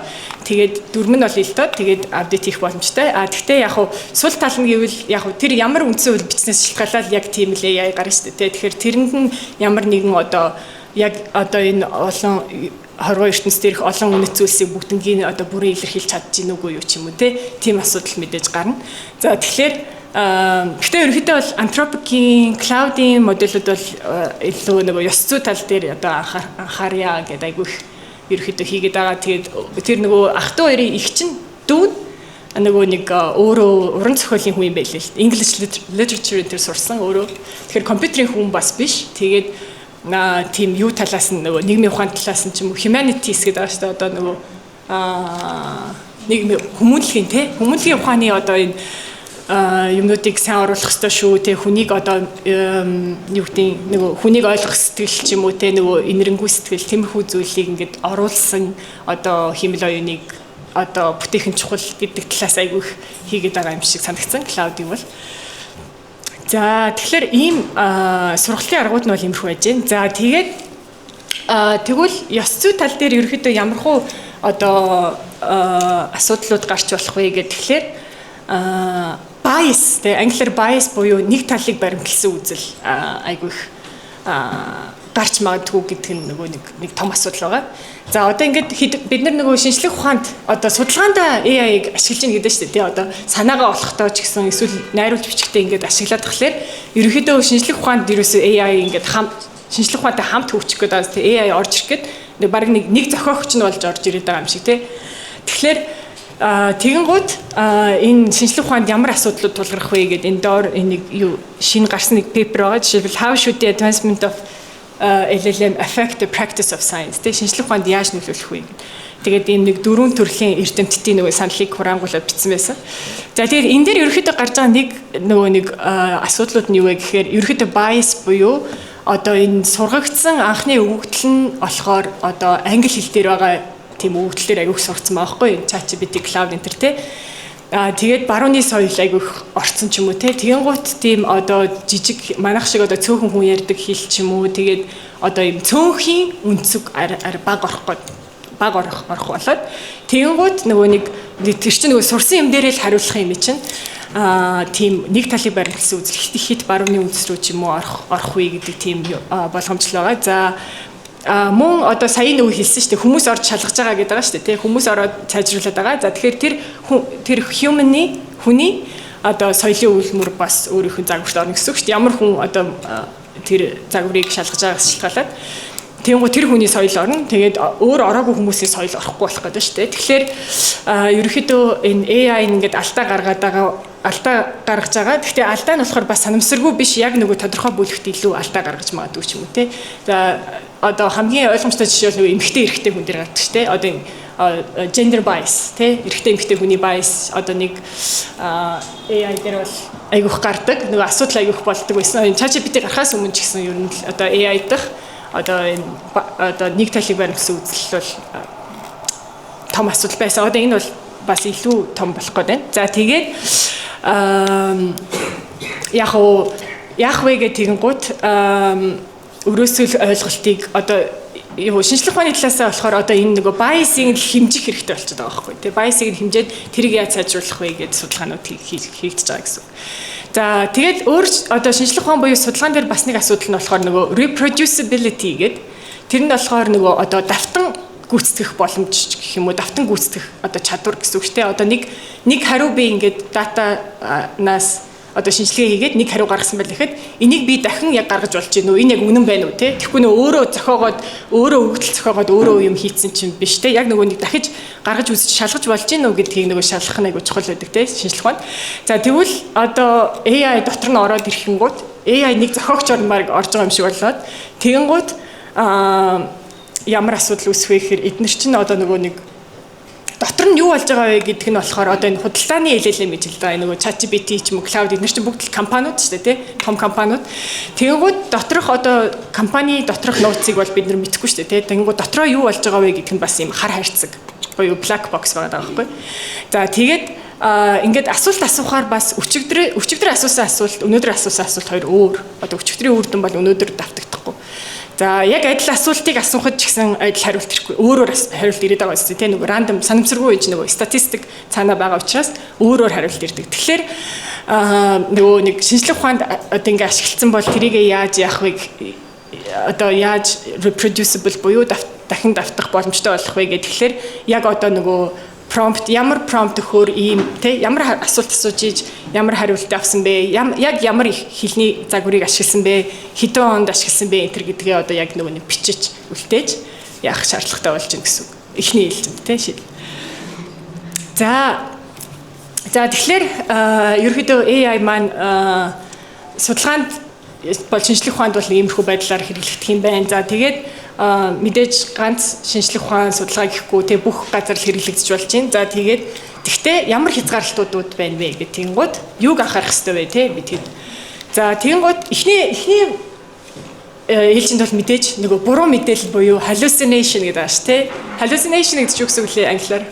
тэгээд дөрөв нь бол ил тод тэгээд апдейт хийх боломжтой. Тэгтээ яг сул тал нь гэвэл яг тэр ямар үндсэн хууль бичснээс шалтгаалаад яг тийм л AI гарна шүү дээ те. Тэгэхээр тэрэнд нь ямар нэгэн одоо яг одоо энэ олон хорвоо ертөнцийн дээрх олон үнэт зүйлсийг бүгднийг одоо бүрэн илэрхийлж чадчих нүггүй юу ч юм уу те тийм асуудал мэдээж гарна. За тэгэхээр гэхдээ ерөнхийдөө бол Anthropic-ийн Cloud-ийн модельүүд бол илүү нөгөө ёс зүй тал дээр одоо анхаарья гэдэг айгүйх ерөнхийдөө хийгээд байгаа. Тэгээд тэр нөгөө ах トゥ хоёрын их чинь дүүн нөгөө нэг өөрөө уран зохиолын хүн юм байлээ л. English literature дээр сурсан өөрөө. Тэгэхээр компьютерийн хүн бас биш. Тэгээд тийм юу талаас нь нөгөө нийгмийн ухаан талаас нь ч юм уу humanities гэдэг байгаа шүү дээ. Одоо нөгөө нийгмийн хүмүүнлэгийн те хүмүүнлэгийн ухааны одоо энэ юмнуудыг сайн оруулах хэрэгтэй шүү те хүнийг одоо юу гэдэг нөгөө хүнийг ойлгох сэтгэл ч юм уу те нөгөө инэрэнгүй сэтгэл тиймэрхүү зүйлийг ингээд оруулсан одоо химэл оюуныг одоо бүтээхэн чухал гэдэг талаас айгүй хийгээд байгаа юм шиг санагдсан Cloud-ийн бол. За тэгэхээр ийм сургалтын аргууд нь бол иймэрхүү байж гэн. За тэгээд тэгвэл ёс зүй тал дээр ерөөхдөө ямархуу одоо асуудлууд гарч болох вэ гэхээр bias тэ англиар bias буюу нэг талыг баримтлсан үзэл айгүй их гарч магадгүй гэдэг нь нөгөө нэг том асуудал байгаа. За одоо ингээд бид нар нөгөө шинжлэх ухаанд одоо судалгаанд AI-г ашиглаж байна гэдэг шүү дээ. Одоо санаагаа олохдоо ч гэсэн эсвэл найруулж бичгтээ ингээд ашиглаад тахлаар ерөнхийдөө шинжлэх ухаанд ерөөсөө AI ингээд шинжлэх ухаантай хамт хөгжих гэдэг AI орж ирэх гээд баг нэг зохиогч нь болж орж ирээд байгаа юм шиг тий. Тэгэхээр тэгэнгүүт энэ шинжлэх ухаанд ямар асуудлууд тулгарх вэ гэдэг энэ доор нэг юу шинэ гарсан нэг пейпер байгаа. Жишээлбэл How should the advancement of LLM affect the practice of science. Тэ шинжлэх ухаанд яаж нөлөөлөх вэ гэдэг. Тэгээд ийм нэг дөрвөн төрлийн эрдэмтдийн нөгөө саналыг хураангуулад бичсэн байсан. За тэгээд энэ дээр ерөөхдөө гарч байгаа нэг асуудлууд нь юу вэ гэхээр ерөөхдөө bias буюу одоо энэ сургагдсан анхны өгөгдөл нь болохоор одоо англи хэл дээр байгаа тийм өгөгдлөөр аяг сургацсан байгаа байхгүй юу? ChatGPT, Cloud энэ төр тэ. Тэгээд барууны соёл айгүйх орцсон ч юм уу те. Тэгэнгუთ тийм одоо жижиг манайх шиг одоо цөөхөн хүн ярьдаг хэл ч юм уу. Тэгээд одоо ийм цөөнхийн үнцэг баг орох болоод тэгэнгуთ нөгөө нэг тэр чинь нөгөө сурсан юм дээрээ л хариулах юм чинь тийм нэг талын баримтлсан үзэл хит барууны үндэс рүү ч юм уу орох үе гэдэг тийм болгоомжлол байгаа. За мөн одоо сая нөгөө хэлсэн шүү дээ хүмүүс орж шалгаж байгаа гэдэг байгаа шүү дээ тий хүмүүс ороод сайжруулад байгаа. За тэгэхээр тэр хүний одоо соёлын өвлмөр бас өөрийнх нь загварт орно гэсэн үг шүү дээ. Ямар хүн одоо тэр загварыг шалгаж байгаагаас шалтгаалаад тэгэнгუთ тэр хүний соёл орно. Тэгээд өөр ороогүй хүмүүсийн соёл орохгүй болох гэдэг шүү дээ. Тэгэхээр ерөнхийдөө энэ AI ингээд алдаа гаргаж байгаа. Гэхдээ алдаа нь болохоор бас санамсаргүй биш яг нөгөө тодорхой бүлэгт илүү алдаа гаргаж магадгүй ч юм уу те. За одоо хамгийн ойлгомжтой жишээ бол нөгөө эмэгтэй эрэгтэй хүн дээр гардаг шүү дээ. Одоо gender bias те эрэгтэй эмэгтэй хүний bias одоо нэг AI дээр бол айгүйх гардаг. Нөгөө асуудал айгүйх болдог байсан. Энэ ChatGPT гарахаас өмнө ч гэсэн ер нь одоо AI дах одоо энэ одоо нэг талыг баримтсан үзэл бол том асуудал байсан. Одоо энэ бол бас илүү том болох гээд байна. За тэгээд яг вэ гэх тэгэнгუთ өрөөсөл ойлголтыг одоо юу шинжлэх ухааны талаасаа болохоор одоо энэ нөгөө bias-ийг хэмжих хэрэгтэй болчиход байгаа байхгүй тий. Bias-ийг хэмжээд тэрийг яаж сайжруулах вэ гэдэг судалгаанууд хийгдэж байгаа гэсэн. За тэгээд өөр одоо шинжлэх ухаан буюу судалгаан дээр бас нэг асуудал нь болохоор нөгөө reproducibility гэдэг тэр нь болохоор нөгөө одоо давтан гүйцэтгэх боломж гэх юм уу давтан гүйцэтгэх одоо чадвар гэсэн үг шүү дээ. Одоо нэг хариу би ингээд датанаас одоо шинжилгээ хийгээд нэг хариу гаргасан байл гэхэд энийг би дахин яг гаргаж болж гинөө энэ яг үнэн байна уу те. Тэгэхгүй нөө өөрөө зохиогоод өөрөө өгдөл зохиогоод өөрөө юм хийцэн чинь биш те. Яг нөгөө нэг дахиж гаргаж үзэж шалгаж болж гинөө гэдгийг нөгөө шалгах нь айгу чухал байдаг те шинжилх байна. За тэгвэл одоо AI дотор нь ороод ирэхэнгүүт AI нэг зохиогч орноор орж байгаа юм шиг болоод тэгэнгүүт ямар асуудал үүсвэ гэхээр эдгээр чинь одоо нөгөө нэг дотор нь юу болж байгаа вэ гэдг нь болохоор одоо энэ худалдааны LLM гэж л да нөгөө ChatGPT ч юм уу Cloud эдгээр чинь бүгд компаниуд шүү дээ тий том компаниуд тэгэнгүүт доторх одоо компани доторх нууцыг бол бид нар мэдэхгүй шүү дээ тий тэгэнгүүт дотроо юу болж байгаа вэ гэдг нь бас юм хар хайрцаг буюу black box байгаа байхгүй. За тэгээд ингээд асуулт асуухаар бас өчигдөр асуусан асуулт өнөөдөр асуусан асуулт хоёр өөр одоо өчигдрийн үр дүн бол өнөөдөр давтагдахгүй. За яг адил асуултыг асуухад ч гэсэн адил хариулт ирэхгүй. Өөрөөр хариулт ирээд байгаа үстэй тийм нэг рандом санамсаргүй гэж нэг статистик цаанаа байгаа учраас өөрөөр хариулт ирдэг. Тэгэхээр нөгөө нэг шинжлэх ухаанд одоо ингээ ашигласан бол тэрийг яаж яах вэ? Одоо яаж reproducible буюу дахин давтах боломжтой болох вэ гэхээр яг одоо нөгөө prompt ямар prompt өгөхөөр ийм те ямар асуулт асууж ийж ямар хариулт авсан бэ яг ямар хэлний загварыг ашигласан бэ хэдэн онд ашигласан бэ энэ гэдгээ одоо яг нөгөө нэг бичиж үлдээж яах шаардлагатай болж байна гэсэн үг эхний ээлжинд те шил. За тэгэхээр ерөөдөө AI маань судалгаанд бол шинжлэх ухаанд бол иймэрхүү байдлаар хэрэглэгдэх юм байна. За тэгээд мэдээж ганц шинжлэх ухаан судалгаа гэхгүй те бүх газар л хэрэглэгдэж болж байна. За тэгээд тэгтээ ямар хязгаарлалтууд байна вэ гэх тэгэнгუთ юуг анхаарах хэрэгтэй вэ те бид хэд. За тэгэнгуთ эхний ээлжинд бол мэдээж нөгөө буруу мэдээлэл буюу hallucination гэдэг ааш те. Hallucination гэдэг чинь юу гэсэн үг лээ англиар?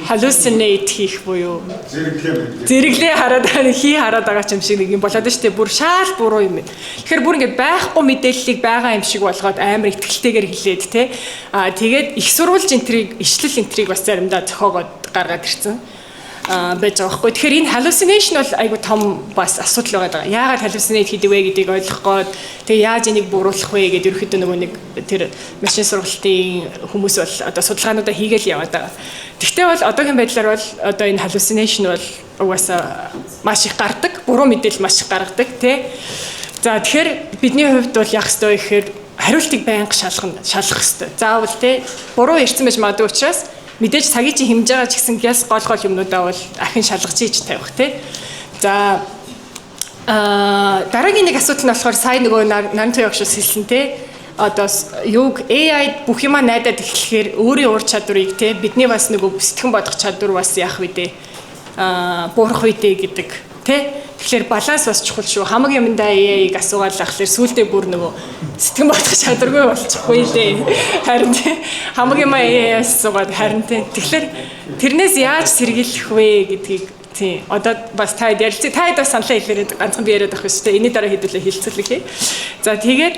Hallucinate хийх буюу зэрэглээ хараад байгаа юм шиг нэг юм болоод шүү дээ. Бүр шаал буруу юм. Тэгэхээр бүр ингэж байхгүй мэдээллийг байгаа юм шиг болгоод амар ихтгэлтэйгээр хэлээд те. Тэгээд их сурвалж энтрийг, ишлэл энтрийг бас заримдаа зохиогоод гаргаад ирсэн. Байж байгаа байхгүй. Тэгэхээр энэ hallucination бол айгу том бас асуудал байгаа. Яагаад hallucinate хийдэг вэ гэдгийг ойлгох гээд тэгээ яаж энийг буруулах вэ гэдэг ерөөхдөө нөгөө нэг тэр машин сургалтын хүмүүс бол одоо судалгаануудаа хийгээл яваад байгаа. Тэгвэл бол одоогийн байдлаар бол одоо энэ hallucination бол угаасаа маш их гардаг. Буруу мэдээлэл маш их гаргадаг тий. За тэгэхээр бидний хувьд бол яах ёстой вэ гэхээр хариултыг байнга шалгах ёстой. Заавал тий буруу ярьсан байж магадгүй учраас мэдээж цагийг чи хэмжиж байгаа ч гэсэн гяс гол юмнуудаа бол ахин шалгаж ийж тавих тий. За дараагийн нэг асуудал нь болохоор сая нөгөө Нанто ягшус хэлсэн тий. Одоо юуг AI бүх юма найдаад эхлэхээр өөрийн ур чадварыг тий бидний бас нөгөө сэтгэн бодох чадвар бас яах вэ дээ буурах үедээ гэдэг тий. Тэгэхээр баланс бас чухал шүү. Хамаг юмдаа AI-г асуугаад ахлаар сүултээ бүр нөгөө сэтгэн бодох чадваргүй болчихгүй дээ. Харин хамаг юм AI-аас асуугаад харин тэгэхээр тэрнээс яаж сэргийлэх вэ гэдгийг тийм одоо бас та ярилцээ та бас саналаа хэлээд ганцхан би яриад авах шүү дээ. Энэний дараа хэдүүлээ хилцүүлэх. За тэгээд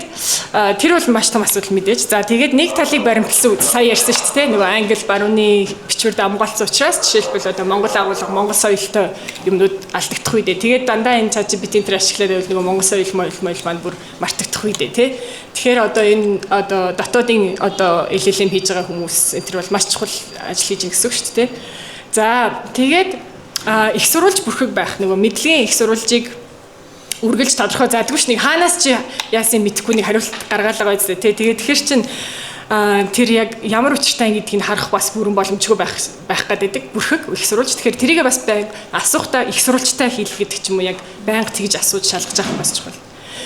тэр бол маш том асуудал мэдээж. За тэгээд нэг талыг баримтлсан сая ярьсан шүү дээ. Нөгөө англи барууны бичвэрд амгаалсан учраас жишээлбэл одоо Монгол агуулга Монгол соёлтой юмнууд алдагдах үедээ тэгээд дандаа энэ ChatGPT-ийн тэр ашиглаад байвал нөгөө Монгол соёл маань бүр мартагдах үедээ тий. Тэгэхээр одоо энэ одоо дотоодын одоо LLM хийж байгаа хүмүүс энэ тэр бол маш чухал ажил хийж гисэн шүү дээ. За тэгээд их сурвалж бүрхэг байх нөгөө мэдлэгийн их сурвалжийг үргэлж тодорхой заадаггүй ш нэг хаанаас чи яасан мэдэхгүй нэг хариулт гаргаалгаа үстэй тий. Тэгээд тэгэхэр чин тэр яг ямар учиртай гэдгийг харах бас бүрэн боломжгүй байх гэдэг бүрхэг их сурвалж. Тэгэхээр тэрийгээ бас асуухтаа их сурвалжтай хийх гэдэг ч юм уу яг байнга тэгж асууж шалгаж авах бас чухал.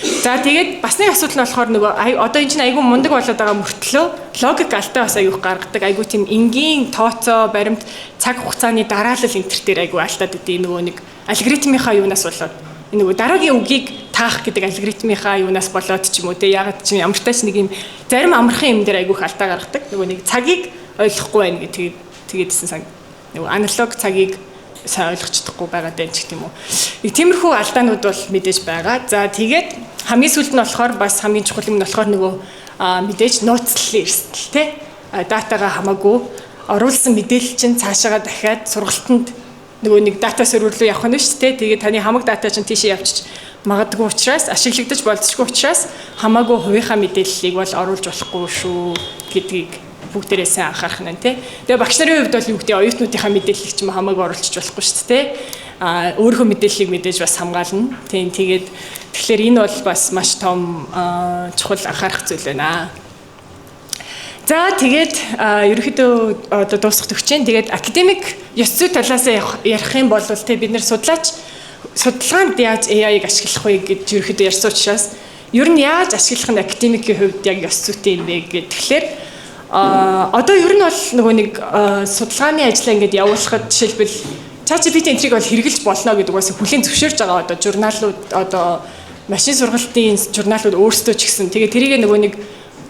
За тэгээд бас нэг асуудал нь болохоор нөгөө одоо энэ чинь айгүй мундаг болоод байгаа мөртлөө логик алдаа бас айгүй гаргадаг. Айгүй тийм энгийн тооцоо баримт цаг хугацааны дараалал энтер дээр айгүй алдаад өгдөө нөгөө нэг алгоритмынхаа юунаас болоод нөгөө дараагийн үгийг таах гэдэг алгоритмынхаа юунаас болоод ч юм уу те яг ч ямар тач нэг юм зарим амархан юм дээр айгүй их алдаа гаргадаг. Нөгөө нэг цагийг ойлгохгүй байна гэх тэгээдсэн сан нөгөө аналог цагийг сайн ойлгож чадахгүй байгаа даа ч гэх юм уу. Нэг тиймэрхүү алдаанууд бол мэдээж байгаа. За тэгээд хамгийн сүүлд нь болохоор бас хамгийн чухал юм нь болохоор нөгөө мэдээж нууцлалын эрсдэл тий. Датагаа хамаагүй оруулсан мэдээлэл чинь цаашаага дахиад сургалтанд нөгөө нэг дата сервер руу явах нь шүү дээ. Тэгээд таны хамаг дата чинь тийшээ явчих магадгүй учраас ашиглагдаж болцсохгүй учраас хамаагүй хувийнхаа мэдээллийг бол оруулж болохгүй шүү гэдгийг бүгдээрээ сайн анхаарах нь тий. Тэгээ багш нарын хувьд бол юу гэдэг оюутнуудынхаа мэдээллийг ч юм хамаагүй оруулчих болохгүй шүү дээ. Өөрийнхөө мэдээллийг мэдээж бас хамгаална. Тийм тэгээд тэгэхээр энэ бол бас маш том чухал анхаарах зүйл байна. За тэгээд ерөнхийдөө одоо дуусгах төгч чинь тэгээд академик ёс зүй талаас ярих юм бол тий бид нэр судалгаанд яаж AI-г ашиглах вэ гэж ерөнхийдөө ярьсан учраас ер нь яаж ашиглах нь академикийн хувьд яг ёс зүйтэй юм бэ гэхээр одоо ер нь бол нөгөө нэг судалгааны ажлаа ингээд явуулахад жишээлбэл ChatGPT энтрийг бол хэрэгжилж болно гэдэг угаасаа хүлээн зөвшөөрж байгаа одоо журналууд одоо машин сургалтын журналууд өөрсдөө ч гэсэн тэгээ тэрийг нөгөө нэг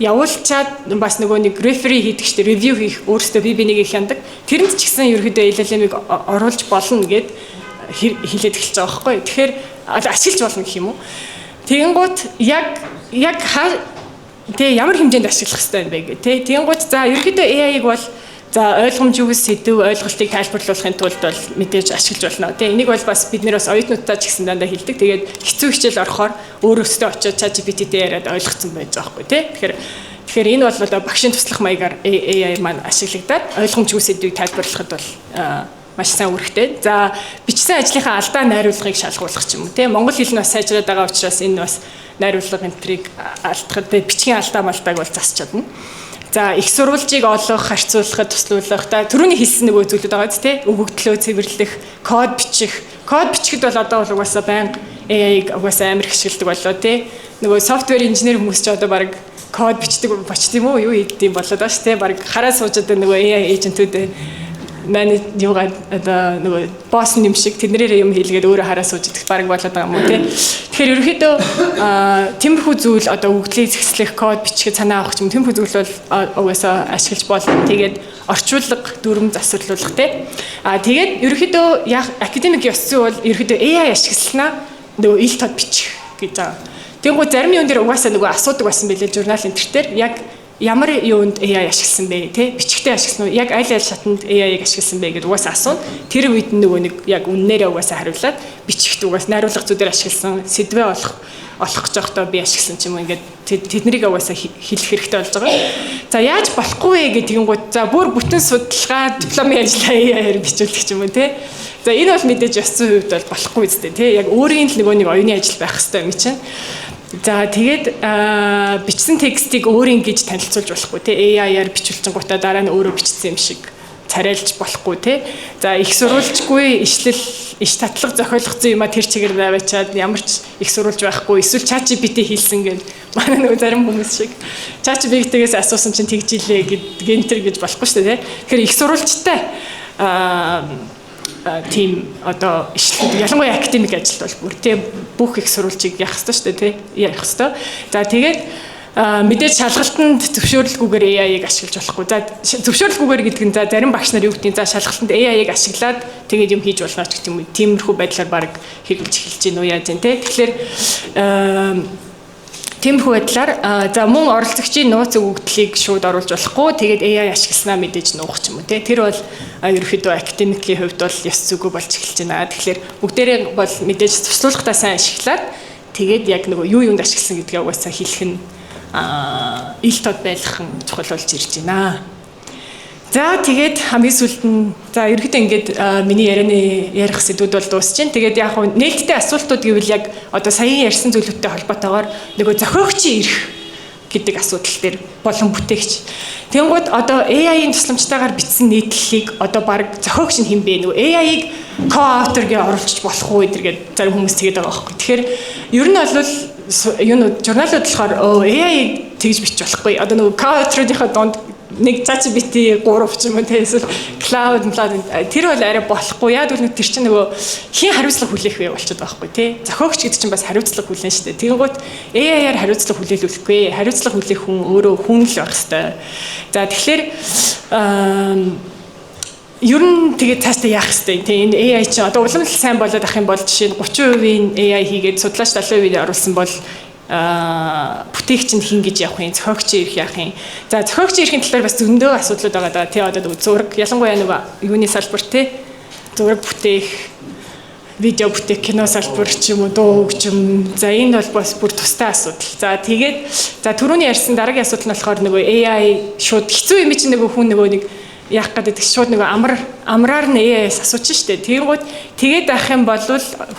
явуулчаад бас нөгөө нэг рефери хийдэг штэ ревью хийх өөрсдөө бинийг хяндаг тэрэнд ч гэсэн ерөөдөө LLM-ыг оруулж болно гэд хэлээд эхэлж байгаа байхгүй. Тэгэхээр ашиглаж болно гэх юм уу. Тэгэнгუთ яг тэгээ ямар хэмжээнд ашиглах хэрэгтэй юм бэ гэх тээ. Тэгэнгუთ за ерөөдөө AI-г бол за ойлгомжгүй сэдв ойлголтыг тайлбарлуулахын тулд бол мэдээж ашиглаж болно. Тэгээ энийг бол бас бид нэр бас оюутнуудтай ч гэсэн дандаа хэлдэг. Тэгээд хэцүү хичээл орохоор өөрөөсөө очиод ChatGPT-тэй яриад ойлгоцсон байж байгаа хгүй тий. Тэгэхээр энэ бол одоо багшийн туслах маягаар AI маань ашиглагдаад ойлгомжгүй сэдвийг тайлбарлахад бол маш сайн үүрэгтэй. За бичсэн ажлынхаа алдаа найруулгыг шалгуулах ч юм уу тий. Монгол хэл нь бас сайжраад байгаа учраас энэ бас найруулга энтрийг алдахад бичгийн алдаа малдааг бол засч чадна. За их сурвалжийг олох, харьцуулахад туслуулах. Та түрүүний хэлсэн нөгөө зүйлүүд байгаа тийм өгөгдлөө цэвэрлэх, код бичих. Код бичихэд бол одоо бол угаасаа байнга AI-г угаасаа амар их ашигладаг боллоо тийм. Нөгөө софтвер инженер хүмүүс ч одоо баг код бичдэг бочт юм уу? Юу хийдэм болоод байна шүү тийм. Баг хараа суужаад нөгөө AI эйжентүүд манай юугаа одоо нөгөө босс юм шиг тэднэрээ юм хийлгээд өөрөө хараа сууж идэх баг болоод байгаа юм уу тий. Тэгэхээр ерөөхдөө тиймэрхүү зүйл одоо өгөгдлийг зэгслэх, код бичихээ санаа авах юм тиймэрхүү зүйл бол угаасаа ашиглаж болно. Тэгээд орчуулга, дүрм засварлуулах тий. Тэгээд ерөөхдөө академик ёс зүй бол ерөөхдөө AI ашигласнаа нөгөө ил тод бичих гэж байгаа. Тэгэнгუთ зарим юм дээр угаасаа нөгөө асуудаг байсан байлээ журнал энтер яг ямар юунд AI ашигласан бэ те бичгтээ ашигласан уу яг аль шатанд AI-г ашигласан бэ гэдэг угаасаа асууна. Тэр үед нөгөө нэг яг үннээрээ угаасаа хариулаад бичгт угаасаа найруулга зүйдээр ашигласан сэдвээ олох гэж байхдаа би ашигласан ч юм уу ингээд тэднийг угаасаа хэлэх хэрэгтэй болж байгаа. За яаж болохгүй вэ гэдэг юм гоо за бүр бүтэн судалгаа дипломын ажлаа AI-аар бичүүлдэг ч юм уу те. За энэ бол мэдээж ёс зүйн хувьд бол болохгүй үстэй те яг өөрийн л нөгөө нэг оюуны ажил байх хэрэгтэй юм чинь. За тэгээд бичсэн текстийг өөр ингэж танилцуулж болохгүй те AI-аар бичүүлсэн гутаа дараа нь өөрөө бичсэн юм шиг царайлж болохгүй те. За их сурвалжгүй иш татлах зохиолгоцсон юм а тэр чигээр наваачаад ямар ч их сурвалж байхгүй эсвэл ChatGPT хийлсэн гэж манай нөгөө зарим хүмүүс шиг ChatGPT-гээс асуусан чинь тэгж илээ гэнтэр гэж болохгүй шүү дээ те. Тэгэхээр их сурвалжтай тим одоо ишлүүд ялангуяа академик ажилд бол бүр тий бүх их сурвалжийг яах ёстой шүү дээ тий яах ёстой. За тэгээд мэдээж шалгалтанд зөвшөөрлгүйгээр AI-ыг ашиглаж болохгүй. За зөвшөөрлгүйгээр гэдэг нь за зарим багш нар юу гэдэг нь за шалгалтанд AI-ыг ашиглаад тэгээд юм хийж болно ч гэх юм уу. Тиймэрхүү байдлаар баг хэрэгжилж эхэлж гин үү яаж юм те. Тэгэхээр тиймэрхүү байдлаар за мөн оролцогчийн нууц өгөгдлийг шууд оруулж болохгүй. Тэгээд AI ашигласнаа мэдээж нуух ч юм уу те. Тэр бол ерөөхдөө академикийн хувьд бол ёс зүгөө болж эхэлж байна. Тэгэхээр бүгдээрээ бол мэдээж туслуулгахдаа сайн ашиглаад тэгээд яг нөгөө юу юунд ашигласан гэдгээ угаасаа хэлэх нь ил тод байлгах нь чухал болж ирж байна. За тэгээд хамгийн сүүлд нь за ерөөхдөө ингээд миний ярих сэдвүүд бол дуусч байна. Тэгээд яг нь нээлттэй асуултууд гэвэл яг одоо саяхан ярьсан зүйлүүдтэй холбоотойгоор нөгөө зохиогчийн эрх гэдэг асуудал дээр болон бүтээгч. Тэнгууд одоо AI-ийн тусламжтайгаар бичсэн нийтлэлийг одоо баг зохиогч нь хэн бэ? Нөгөө AI-ыг co-author-гээ оруулж болох уу гэдэргээд зарим хүмүүс тэгээд байгаа байхгүй. Тэгэхээр ер нь бол журналууд болохоор AI-ыг тэгж бичих болохгүй. Одоо нөгөө co-author-ийнхаа донд нэг ChatGPT 3 ч юм уу эсвэл cloud тэр бол арай болохгүй. Яг л тэр чинь нөгөө хин хариуцлага хүлээх вэ болчиход байгаа байхгүй тий. Зохиогч гэдэг чинь бас хариуцлага хүлээн шүү дээ. Тэгэнгუთ AI-аар хариуцлага хүлээлүүлэхгүй. Хариуцлага хүлээх хүн өөрөө хүн л байх хэрэгтэй. За тэгэхээр ер нь тэгээд цаашдаа яах хэрэгтэй тий. Энэ AI чинь одоо уламжлал сайн болоод ах юм бол жишээ нь 30% AI хийгээд судлаач 70% оруулсан бол бүтээгч нь хин гэж явах юм, зохиогчийн эрх яах юм. За зохиогчийн эрхийн талаар бас зөндөө асуудлууд байгаа даа. Тий одоо зураг ялангуяа нөгөө юуны салбар тий зураг бүтээх, видео бүтээх, кино салбар ч юм уу, дуу хөгжим. За энэ бол бас бүр тустай асуудал. За тэгээд за түрүүний ярьсан дараагийн асуудал нь болохоор нөгөө AI шууд хэцүү юм чинь нөгөө хүн нөгөө нэг яах гэдэг шууд нөгөө амраар нь AI-с асууж штэ. Тэгэнгუთ тэгээд авах юм бол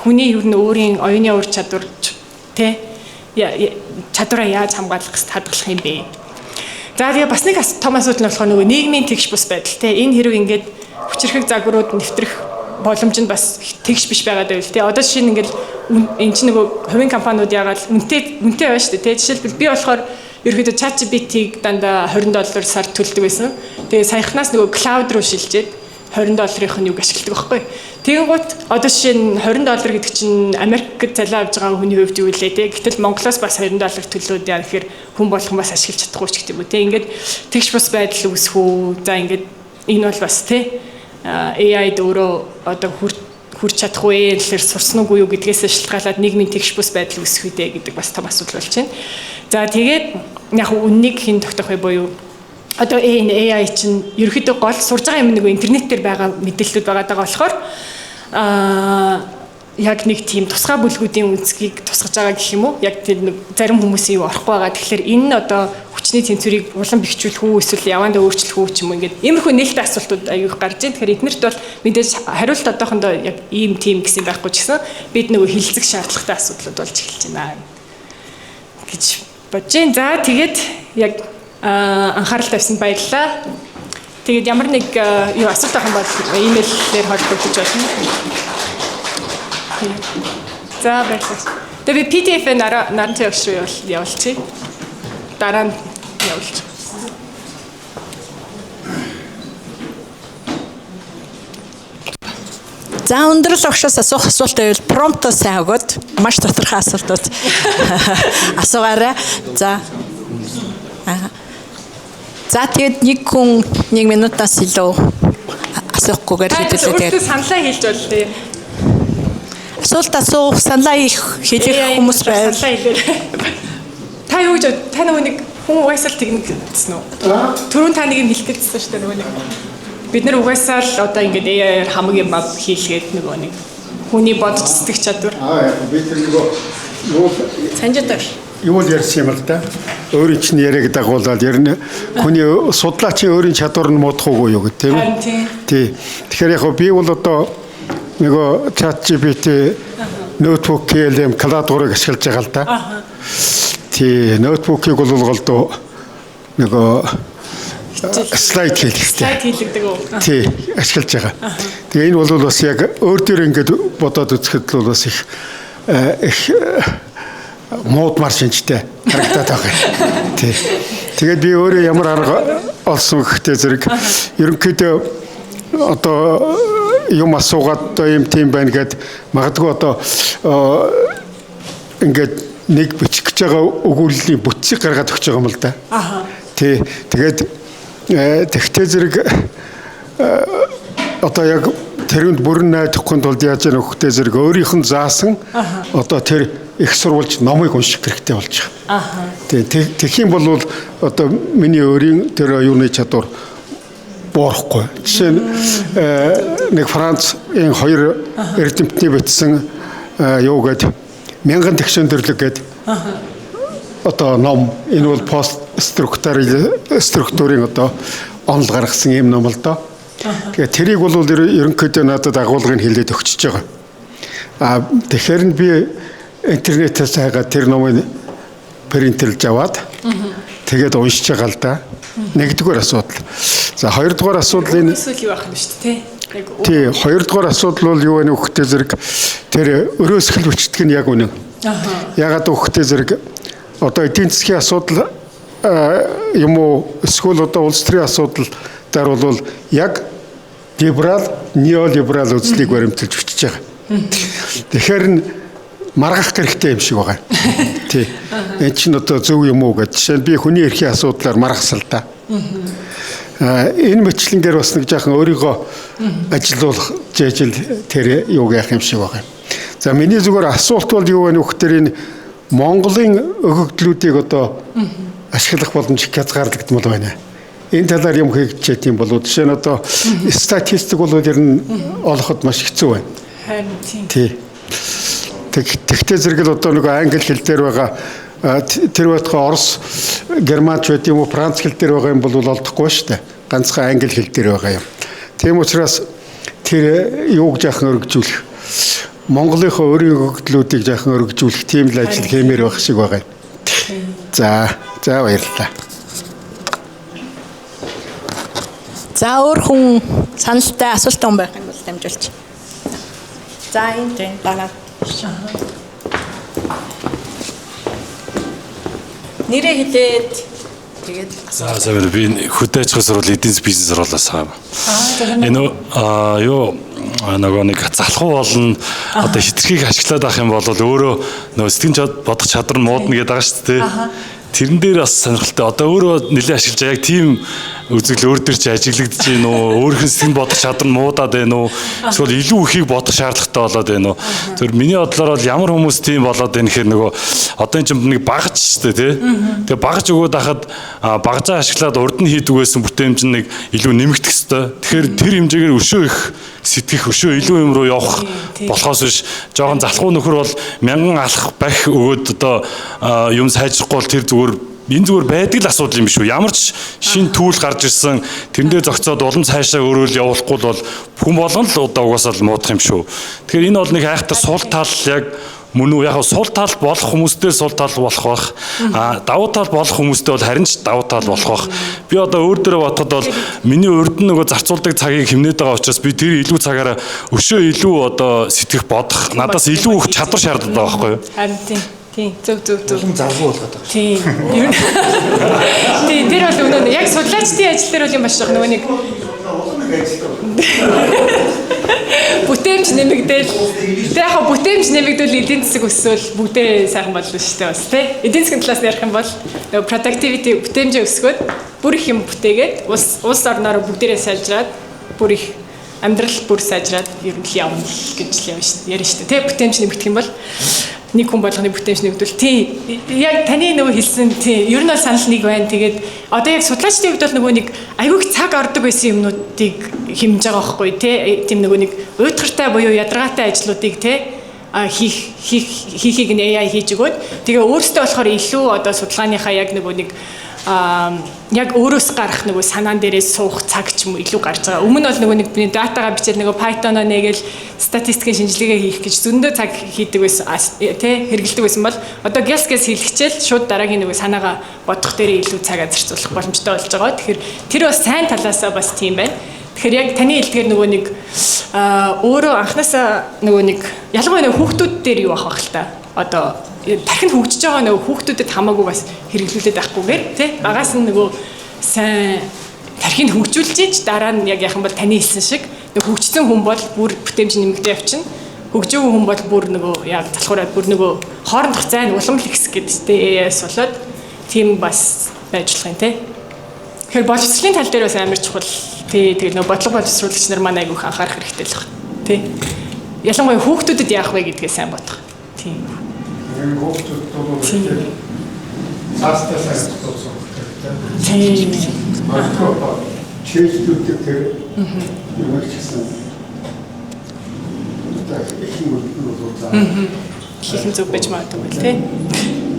хүний ер нь өөрийн оюуны ур чадвар тий чадвараа яаж хамгаалах гэж хадгалах юм бэ? За тэгээ бас нэг том асуудал нь болохоор нөгөө нийгмийн тэгш бус байдал те энэ хэрэг ингээд хүчирхэг загварууд нэвтрэх боломж нь бас тэгш биш байгаад байвал те одоо жишээ нь ингээд эн чинь нөгөө хувийн компаниуд яагаад үнэтэй байна шүү дээ те жишээлбэл би болохоор ерөөдөө ChatGPT-г дандаа $20 сард төлдөг байсан. Тэгээ саяхнаас нөгөө cloud руу шилжээд $20-ийнх нь юг ашигладаг байхгүй. Тэгэнгუთ одоо жишээ нь $20 гэдэг чинь Америкт залуу авж байгаа хүний хувьд юу вэ те. Гэтэл Монголоос бас $20 төлөөд яа гэхээр хүн болгон бас ашиглаж чадахгүй ч гэдэг юм те. Ингээд тэгш бус байдал үүсэх үү. За ингээд энэ бол бас те AI-д өөрөө одоо хүрч чадахгүй тэгэхээр сурсан уу юу гэдгээс шалтгаалаад нийгмийн тэгш бус байдал үүсэх үедээ гэдэг бас том асуудал болж байна. За тэгээд яг үннийг хэн тогтоох вэ буюу одоо энэ AI чинь ерөөхдөө гол сурж байгаа юм нэг интернетээр байгаа мэдээлэлүүд байгаа болохоор яг нэг тийм тусгай бүлгүүдийн үнцгийг тусгаж байгаа гэх юм уу? Яг тэр нэг зарим хүмүүсийн юу орохгүй байгаа. Тэгэхээр энэ нь одоо хүчний цензурыг улам бэхжүүлэх үү эсвэл явандаа өөрчлөх үү ч юм уу ингээд иймэрхүү нээлттэй асуултууд аюух гарч ийн. Тэгэхээр эднэрт бол мэдээж хариулт одоохондоо яг ийм тийм гэсэн байхгүй ч гэсэн бид нөгөө хилцэх шаардлагатай асуудлууд болж эхэлж байна гэж бодож байна. За тэгээд яг анхаарал тавьсанд баярлалаа. Тэгээд ямар нэг юу асуулт авах юм бол имэйлээр холбогдож болно. За баярлалаа. Тэгээд PDF-ээр нарантай өгч рүү явуулчих. Дараа нь явуулчих. За өндөрлөл огшоос асуух асуулт байвал промптоо сайн өгөөд маш тодорхой асуултууд асуугаарай. За тэгээд нэг хүн 1 минутаас илүү асуухгүйгээр хэдүүлээ. Тэгээд саналаа хэлж боллоо. Асуулт асуух, саналаа хэлэх хүмүүс байв. Та юу гэж та нөгөө нэг хүн угаасаа тэгнэ гэсэн үү? Түрүүн та нэг юм хэлэх гэсэн шүү дээ нөгөө нэг. Бид нар угаасаа л одоо ингээд AI-аар хамгийн мав хийлгээд нөгөө нэг хүний бодож сэтгэх чадвар. Яг бид нөгөө санжаадаг. Юу л ярьсан юм л да. Өөрийн чинь яриаг дагуулаад ярина. Хүний судлаачийн өөрийн чадвар нь муудахгүй юу гэх тийм ээ. Тий. Тэгэхээр яг би бол одоо нөгөө ChatGPT ноутбук KLM клауд-ыг ашиглаж байгаа л да. Тий, ноутбукийг бол голдоо нөгөө слайд хийлэгдэг үү? Тий, ашиглаж байгаа. Тэгээ энэ бол бас яг өөр дөр ингээд бодоод үзэхэд бол бас их муудмар шинжтэй харагдаад байгаа. Тий. Тэгээд би өөрөө ямар арга олсон гэхтээ зэрэг ерөнхийдөө одоо юм асуугаад одоо юм тийм байна гэд магадгүй одоо ингээд нэг бичих гэж байгаа өгүүллийн бүтцийг гаргаад өгч байгаа юм л да. Тий. Тэгээд тэгтээ зэрэг одоо яг тэрэнд бүрэн найдахгүй тулд яаж яах вэ зэрэг өөрийнх нь заасан одоо тэр их сурвалж номыг унших хэрэгтэй болж байгаа. Тий. Тэгэх юм бол одоо миний өөрийн тэр юуны чадвар боорохгүй. Жишээ нь нэг Францын 2 эрдэмтний бичсэн юу гэдэг 1000 тэгшин төрлөг гэдэг одоо ном энэ бол пост структурын одоо онол гаргасан юм ном л доо. Тэгээд тэрийг бол ерөнхийдөө надад агуулгыг хэлээд өгчөж байгаа. Тэгэхээр нь би интернетээс хайгаад тэр номыг принтерлж аваад тэгээд уншиж байгаа л да. Нэгдүгээр асуудал. За хоёрдугаар асуудал энэ эсвэл юу ах юм шүү дээ тий. Хоёрдугаар асуудал бол юу вэ нөхөтэй зэрэг тэр өрөөсгөл хүчтг нь яг үнэн. Ягаад нөхөтэй зэрэг одоо эдийн засгийн асуудал юм уу эсвэл одоо улс төрийн асуудал дээр бол яг либерал, неолиберал үзлийг баримталж өчөж байгаа. Тэгэхээр маргах хэрэгтэй юм шиг байгаа. Тий. Энэ чинь одоо зөв юм уу гэж жишээ нь би хүний эрхийн асуудлаар маргасал та. Энэ мэтлэнгээр бас нэг жаахан өөрийгөө ажилуулах жижил тэр юуг яах юм шиг байгаа. За миний зүгээр асуулт бол юу вэ нөхдөр энэ Монголын өгөгдлүүдийг одоо ашиглах боломж хязгаарлагдмал байна. Энэ талаар юм хийгдэж тийм болов жишээ нь одоо статистик бол ер нь олоход маш хэцүү байна. Харин тий. Тэгтээ зэрэг л одоо нэг англи хэл дээр байгаа тэр байтугай Орос, Германч байт юм уу Франц хэл дээр байгаа юм бол олдохгүй шүү дээ. Ганцхан англи хэл дээр байгаа юм. Тийм учраас тэр юуг жаахан өргөжүүлэх Монголынхоо өөрийн өгөгдлүүдийг жаахан өргөжүүлэх тийм л ажил хиймээр байх шиг байгаа. За баярлалаа. За өөр хүн саналтай асуулт байх юм бол дамжуулж. За энэ дараа. Нэрээ хэлээд тэгээд за би хөдөө аж ахуйн сургууль эдийн засгийн бизнес сургуулиас байгаа. Энэ юу нөгөө нэг залхуу болно одоо хитрхийг ашиглаад авах юм бол өөрөө нөгөө сэтгэн бодох чадвар нь муудна гэдэг байгаа шүү дээ. Тэрэн дээр бас сонирхолтой. Одоо өөрөө нэлээд ашиглаж яг тийм үзэгдэл өөр төр чи ажиглагдаж байна уу? Өөрийнх нь сэтгэн бодох чадвар нь муудаад байна уу? Эсвэл илүү ихийг бодох шаардлагатай болоод байна уу? Тэр миний бодлоор бол ямар хүмүүс тийм болоод байна гэхээр нөгөө одоо энэ чинь нэг багж шүү дээ тий. Тэгээ багж өгөөд хахад багжаа ашиглаад урд нь хийдэг байсан бүтээмж нэг илүү нэмэгдэх ёстой. Тэгэхээр тэр хэмжээгээр өшөө их сэтгэх өшөө илүү юм руу явах болохоос биш жоохон залхуу нөхөр бол 1000 алах бах өгөөд одоо юм сайжрахгүй бол тэр зүгээр энэ зүгээр байдаг л асуудал юм биш үү? Ямар ч шин түүл гарч ирсэн тэрнээ зохицоод улам цаашаа өөрөөр явуулахгүй бол хүн болгон л одоо угаасаа л муудах юм шүү. Тэгэхээр энэ бол нэг айхтар сул тал яг мөн үү яг сул тал болох хүмүүстэй сул тал болох бах. Давуу тал болох хүмүүстэй бол харин ч давуу тал болох бах. Би одоо өөр дөрөө бодоход бол миний урд нь нөгөө зарцуулдаг цагийг хэмнээд байгаа учраас би тэр илүү цагаараа өшөө илүү одоо сэтгэх бодох надаас илүү их чадвар шаарддаг байгаа байхгүй юу? харин тийм зөв. Улам залгуу болгоод байгаа. Тийм. Тийм тэр бол өнөө яг судлаачдын ажил дээр бол юм баших нөгөө нэг бүтээмж нэмэгдээл. Тэр яг бүтээмж нэмэгдвэл эдийн засаг өсвөл бүгдээ сайхан болно шүү дээ бас тий. Эдийн засгийн талаас ярих юм бол нөгөө productivity бүтээмжээ өсгөөд бүр их юм бүтээгээд улс орноор бүгдээрээ сайжраад бүр их амьдрал бүр сайжраад ер нь явна гэж л ярьж шүү дээ. Тэ бүтээмж нэмэгдэх юм бол нэг хүн болгоны бүтээмж нэгдвэл тий яг таны нөгөө хэлсэн тий ер нь бол санал нэг байна. Тэгээд одоо яг судлаачдын хувьд бол нөгөө нэг айгүйх цаг ордог байсан юмнуудыг хэмжиж байгаа байхгүй тий тийм нөгөө нэг уйтгартай буюу ядаргаатай ажлуудыг тий хийхийг нь AI хийж өгөөд тэгээ өөрөөсөө болохоор илүү одоо судалгааныхаа яг нөгөө нэг яг өөрөөс гарах нөгөө санаан дээрээс суух цаг ч юм уу илүү гарч байгаа. Өмнө бол нөгөө нэг бидний датагаа бичээд нөгөө Python-оо нэгэл статистикийн шинжилгээ хийх гэж зөндөө цаг хийдэг байсан тий хэрэгэлдэг байсан бол одоо гэс хэлчихэл шууд дараагийн нөгөө санаагаа бодох дээр илүү цагаа зарцуулах боломжтой болж байгаа. Тэгэхээр тэр бас сайн талаасаа бас тийм байна. Тэгэхээр яг таны хэлдгээр нөгөө нэг өөрөө анханасаа нөгөө нэг ялангуяа нөгөө хүүхдүүд дээр юу авах л та. Одоо тархинд хөгжиж байгаа нөгөө хүүхдүүдэд хамаагүй бас хэрэглүүлээд байхгүйгээр тий багаас нь нөгөө сайн тархийг хөгжүүлж иж дараа нь яг яхан бол таны хэлсэн шиг нэг хөгжсөн хүн бол бүр бүтээмж нэмэгдээ явчихна. Хөгжөөгүй хүн бол бүр нөгөө яг залхуураад бүр нөгөө хоорондох зайн уламжлал хэсэг гэдэг чинь AI-с болоод тийм бас байж болох юм те. Тэгэхээр боловсролын тал дээр бас амар чухал. Тэгээд нөгөө бодлого боловсруулагч нар маань айгүйх анхаарах хэрэгтэй л байна. Тэ. Ялангуяа хүүхдүүдэд яах вэ гэдгээ сайн бодох. Тийм. Энэ хүүхдүүд бол цаастай сайн тусах Тийм. хэрэгтэй. Чийлдүүдтэй тэр юм хэлсэн. Хийх зүг байж магадгүй тий.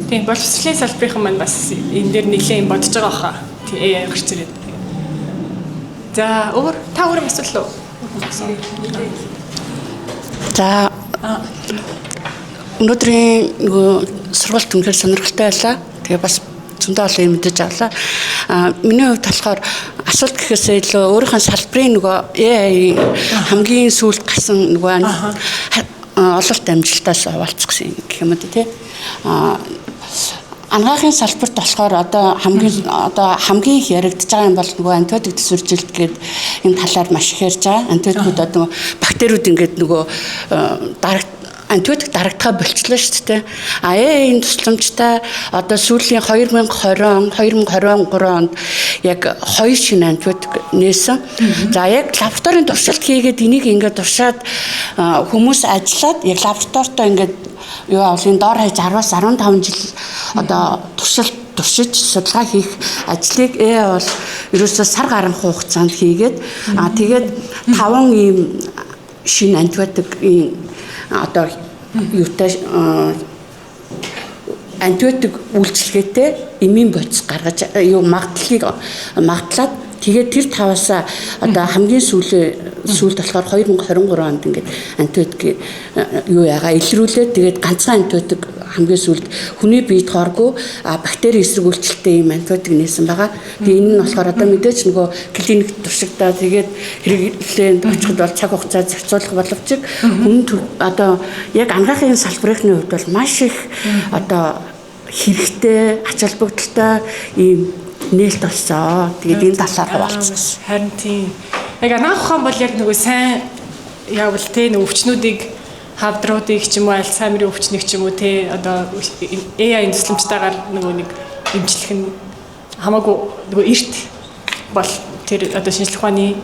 Тийм боловсролын салбарын маань бас энэ дээр нэлээд бодож байгаа хаа. Тийм AI гарч ирээд. За өөр та өөр асуулт уу? За өнөөдрийн нөгөө сургалт үнэхээр сонирхолтой байлаа. Тэгээ бас зөндөө олон юм мэдэж авлаа. Миний хувьд болохоор асуулт гэхээсээ илүү өөрийнхөө салбарын нөгөө AI хамгийн сүүлд гарсан нөгөө ололт амжилтаас хуваалцах гэх юм уу тий. Анагаахын салбарт болохоор одоо хамгийн их яригдж байгаа юм бол нөгөө антибиотик төсвөржилт гэдэг энэ талаар маш их ярьж байгаа. Антибиотикууд одоо бактериуд ингээд нөгөө антибиотик дарагдгаа болчихлоо шүү дээ. AI-ийн тусламжтай одоо сүүлийн 2023 онд яг 2 шинэ антибиотик нээсэн. За яг лабораторийн туршилт хийгээд энийг ингээд туршаад хүмүүс ажиллаад яг лабораторитой ингээд юу авлын доор хаяж 10-аас 15 жил одоо туршиж судалгаа хийх ажлыг AI бол ерөөсөө сар гаруй хугацаанд хийгээд тэгээд 5 ийм шинэ антибиотикийн одоо юутай антибиотик үйлчлэгээтэй эмийн бодис гаргаж юу магадлаад тэгээд тэр таваасаа одоо хамгийн сүүлд болохоор 2023 онд ингээд антибиотик юу яага илрүүлээд тэгээд ганцхан антибиотик хамгийн сүүлд хүний биед хооргүй бактери эсрэг үйлчлэлтэй юм антибиотик нээсэн байгаа. Тэгээд энэ нь болохоор одоо мэдээж нөгөө клиник туршигдаа тэгээд хэрэглээнд очиход бол цаг хугацаа зарцуулах боловч хүн одоо яг анагаахын салбарын хувьд бол маш их одоо хэрэгтэй ач холбогдолтой ийм нээлт болсон. Тэгээд энэ талаар хуваалцсан. Харин тийм. Яг анагаах ухаан бол яг нөгөө сайн яавал те нөгөө өвчнүүдийг хавдруудыг ч юм уу альцгеймерийн өвчнийг ч юм уу те одоо AI тусламжтайгаар нөгөө нэг эмчлэх нь хамаагүй нөгөө эрт бол тэр одоо шинжлэх ухааны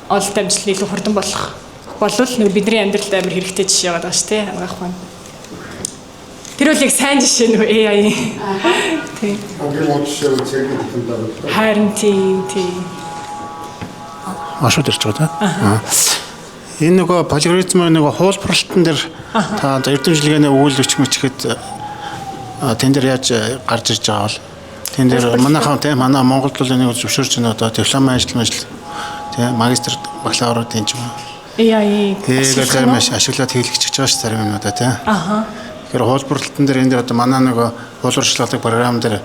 олд амжилт илүү хурдан болох болвол нөгөө бидний амьдралд амар хэрэгтэй жишээ байгаа шүү те анагаах ухаан. Тэр бол яг сайн жишээ нөгөө AI. Тийм. Харин тийм. Ашууд ирж байгаа та. Энэ нөгөө полигоризмын нөгөө хуулбарлалтан дээр та эрдэмжлэгээний үйл өчмөчгээд тэн дээр яаж гарч ирж байгаа бол тэн дээр манайхаа тийм манай Монголд бол нэг зөвшөөрч байна одоо дипломын ажил тийм магистр бакалавр тийм ч юм уу. AI тэгээд зарим ашиглаад хийлгэж байгаа ш зарим юм уу да тийм. Тэгэхээр хуулбарлалтан дээр энэ дээр одоо манай нөгөө хуулбаршлагын програм дээр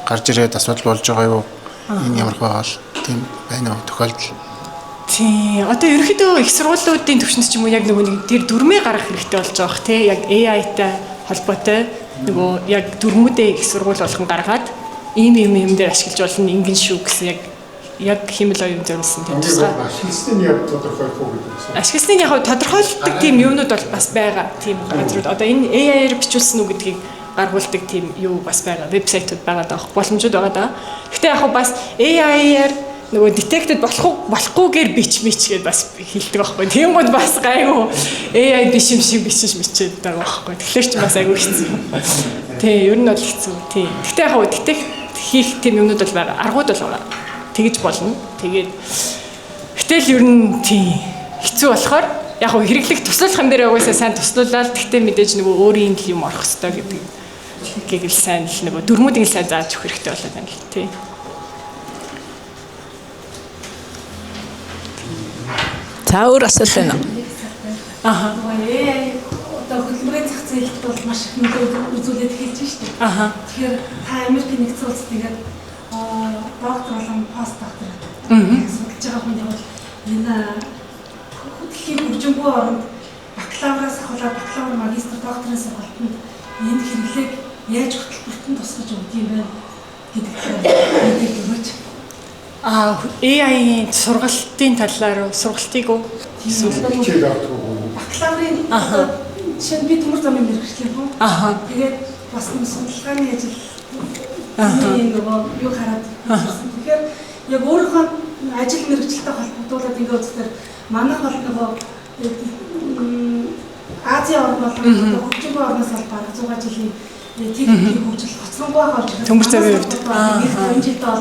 гарч ирээд асуудал болж байгаа юу? Энэ ямар байгаа л тийм байна уу тохиолдол. Тийм. Одоо ерөнхийдөө их сургуулиудын төвшөнд ч юм уу яг нөгөө нэг тэр дүрмээ гаргах хэрэгтэй болж байгаа бох тий. Яг AI-тай холбоотой нөгөө яг дүрмүүдээ их сургууль болгон гаргаад ийм дээр ашиглаж болно ингэн шүү гэсэн яг хэмэл оюун зориулсан тийм тусгай. Ашигласны яг тодорхойлох уу гэдэг. Ашигласны яг тодорхойлдог тийм юмнууд бол бас байгаа. Тийм газрууд одоо энэ AI-аар бичүүлсэн үү гэдгийг гаргуулдаг тийм юу бас байгаа. Вебсайтууд байгаа даах боломжууд байгаа да. Гэхдээ яг бас AI-аар нөгөө detected болохгүйгээр бичгээд бас хэлдэг байхгүй. Тийм гол бас гайгүй AI биш юм шиг бичээд байгаа байхгүй. Тэгэхээр ч бас айгүй хэцүү. Тий, ер нь бол хэцүү. Тий. Гэхдээ яг detect хийх тийм юмнууд бол байгаа. Аргууд бол байгаа. Тэгэж болно. Тэгээд гэтэл ер нь тий хэцүү болохоор яг хэрэглэх туслах юм дээр угаасаа сайн туслуулаад гэхдээ мэдээж нөгөө өөрийн юм орох хэрэгтэй гэдгийг л сайн л нөгөө дүрмүүдийг сайн зааж өгөх хэрэгтэй болоод байна л тий. За өөр асуулт байна уу? AI одоо хөдөлмөрийн зах зээлд бол маш их нөлөө үзүүлээд хэлж шүү дээ. Тэгэхээр та Америкийн нэгдсэн улсад ингээд доктор болон пост доктор судалж байгаа хүн бол энэ хөдөлгөөний хөгжингөө оронд бакалавраас ахуулаад бакалавр магистр докторын сургалтанд энэ хэрэглээг яаж хөтөлбөртөнд тусгаж өгд юм бэ гэдэг мэдээлэл өгөөч. AI-ийн сургалтын талаар сургалтыг уу? хичээл авдаг уу? Бакалаврын жишээ нь би төмөр замын мэргэжлээ хөө. Тэгээд бас нэг судалгааны ажил нөгөө юу хараад. Тэгэхээр яг өөрийнхөө ажил мэргэжилтэй холбогдуулаад ингээд үзэхээр манайх бол нөгөө Азийн орн болон хөгжингүй орноос бол бараг 100 жилийн техникийн хөгжил хоцроггүй орж ирсэн. Төмөр замын үед. Энэ жилд бол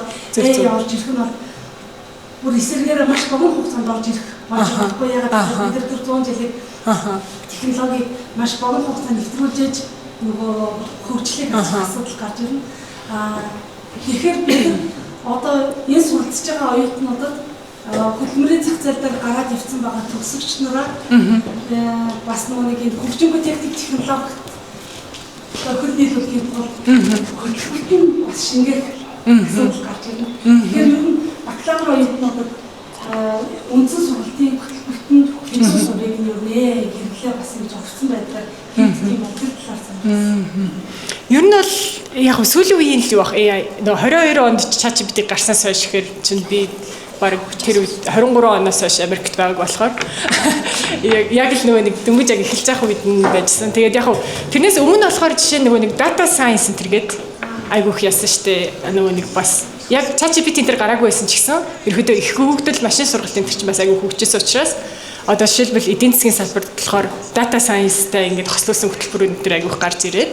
орж ирэх нь бол бүр эсэргээр маш богино хугацаанд орж ирэх болж байгаа. Ягаад гэвэл бид 100 жилийн технологиг маш богино хугацаанд нэвтрүүлж нөгөө хөгжлийг асуудал гарч ирнэ. Тэгэхээр бид одоо энэ суралцж байгаа оюутнуудад хөдөлмөрийн зах зээл дээр гараад явсан байгаа төгсөгч нараа бас нэг юм хөгжингүй техник технологи хөл нийлүүлэх бол хөдөлмөрийн бас шингээх асуудал гарч ирнэ. Тэгэхээр ер нь бакалавр оюутнуудад үндсэн сургалтын хөтөлбөртөнд хөгжсөн сургыг нь юу нэ хэрэглээ бас ингэж огцсон байдлаар хийх тэр талаар санагдсан. Ер нь бол яг сүүлийн үеийн л юу бах AI нөгөө 22 онд ChatGPT гарснаас хойш ихэр чинь би бараг тэр үед 23 оноос хойш Америкт байгааг болохоор яг л нөгөө нэг дөнгөж яг эхэлж байгаа үед нь байжсан. Тэгээд яг тэрнээс өмнө болохоор жишээ нөгөө нэг data science энтергээд айгүйх яасан штэ нөгөө нэг бас яг ChatGPT энэ гараагүй байсан ч гэсэн ерөөдөө их хөгжил машин сургалтын тэр чинь бас айгүй хөгжижсэн учраас одоо жишээлбэл эдийн засгийн салбарт болохоор data science-тай ингээд хослуулсан хөтөлбөрүүд энэ айгүйх гарч ирээд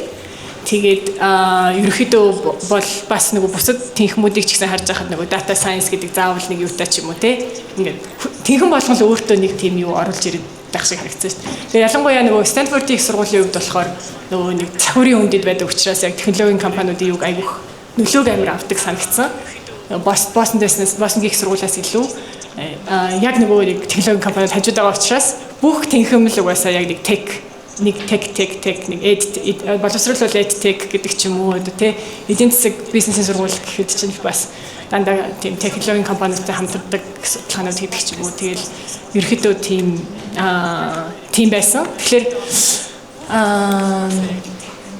тэгээд ерөөхдөө бол бас нөгөө бусад тэнхмүүдийг ч гэсэн харж байхад нөгөө data science гэдэг заавал нэг юутай ч юм уу те ингээд тэнхэн болгон л өөртөө нэг тийм юу оруулж ирээд байх шиг харагдсан шүү дээ. Тэгээд ялангуяа нөгөө Stanford-ийн их сургуулийн хувьд болохоор нөгөө нэг цахиурын үндэд байдаг учраас яг технологийн компаниудын юг айгүйх нөлөөг амар авдаг санагдсан. Босton-гийн их сургуулиас илүү яг нөгөө нэг технологийн компаниуд хажууд байгаа учраас бүх тэнхэмл угаасаа яг нэг tech нэг боловсрол бол edtech гэдэг ч юм уу тий эдийн засаг бизнесийн сургууль гэхэд чинь бас дандаа тийм технологийн компаниудтай хамтардаг судалгаанууд хийдэг ч юм уу тэгэл ерөөхдөө тийм байсан. Тэгэхээр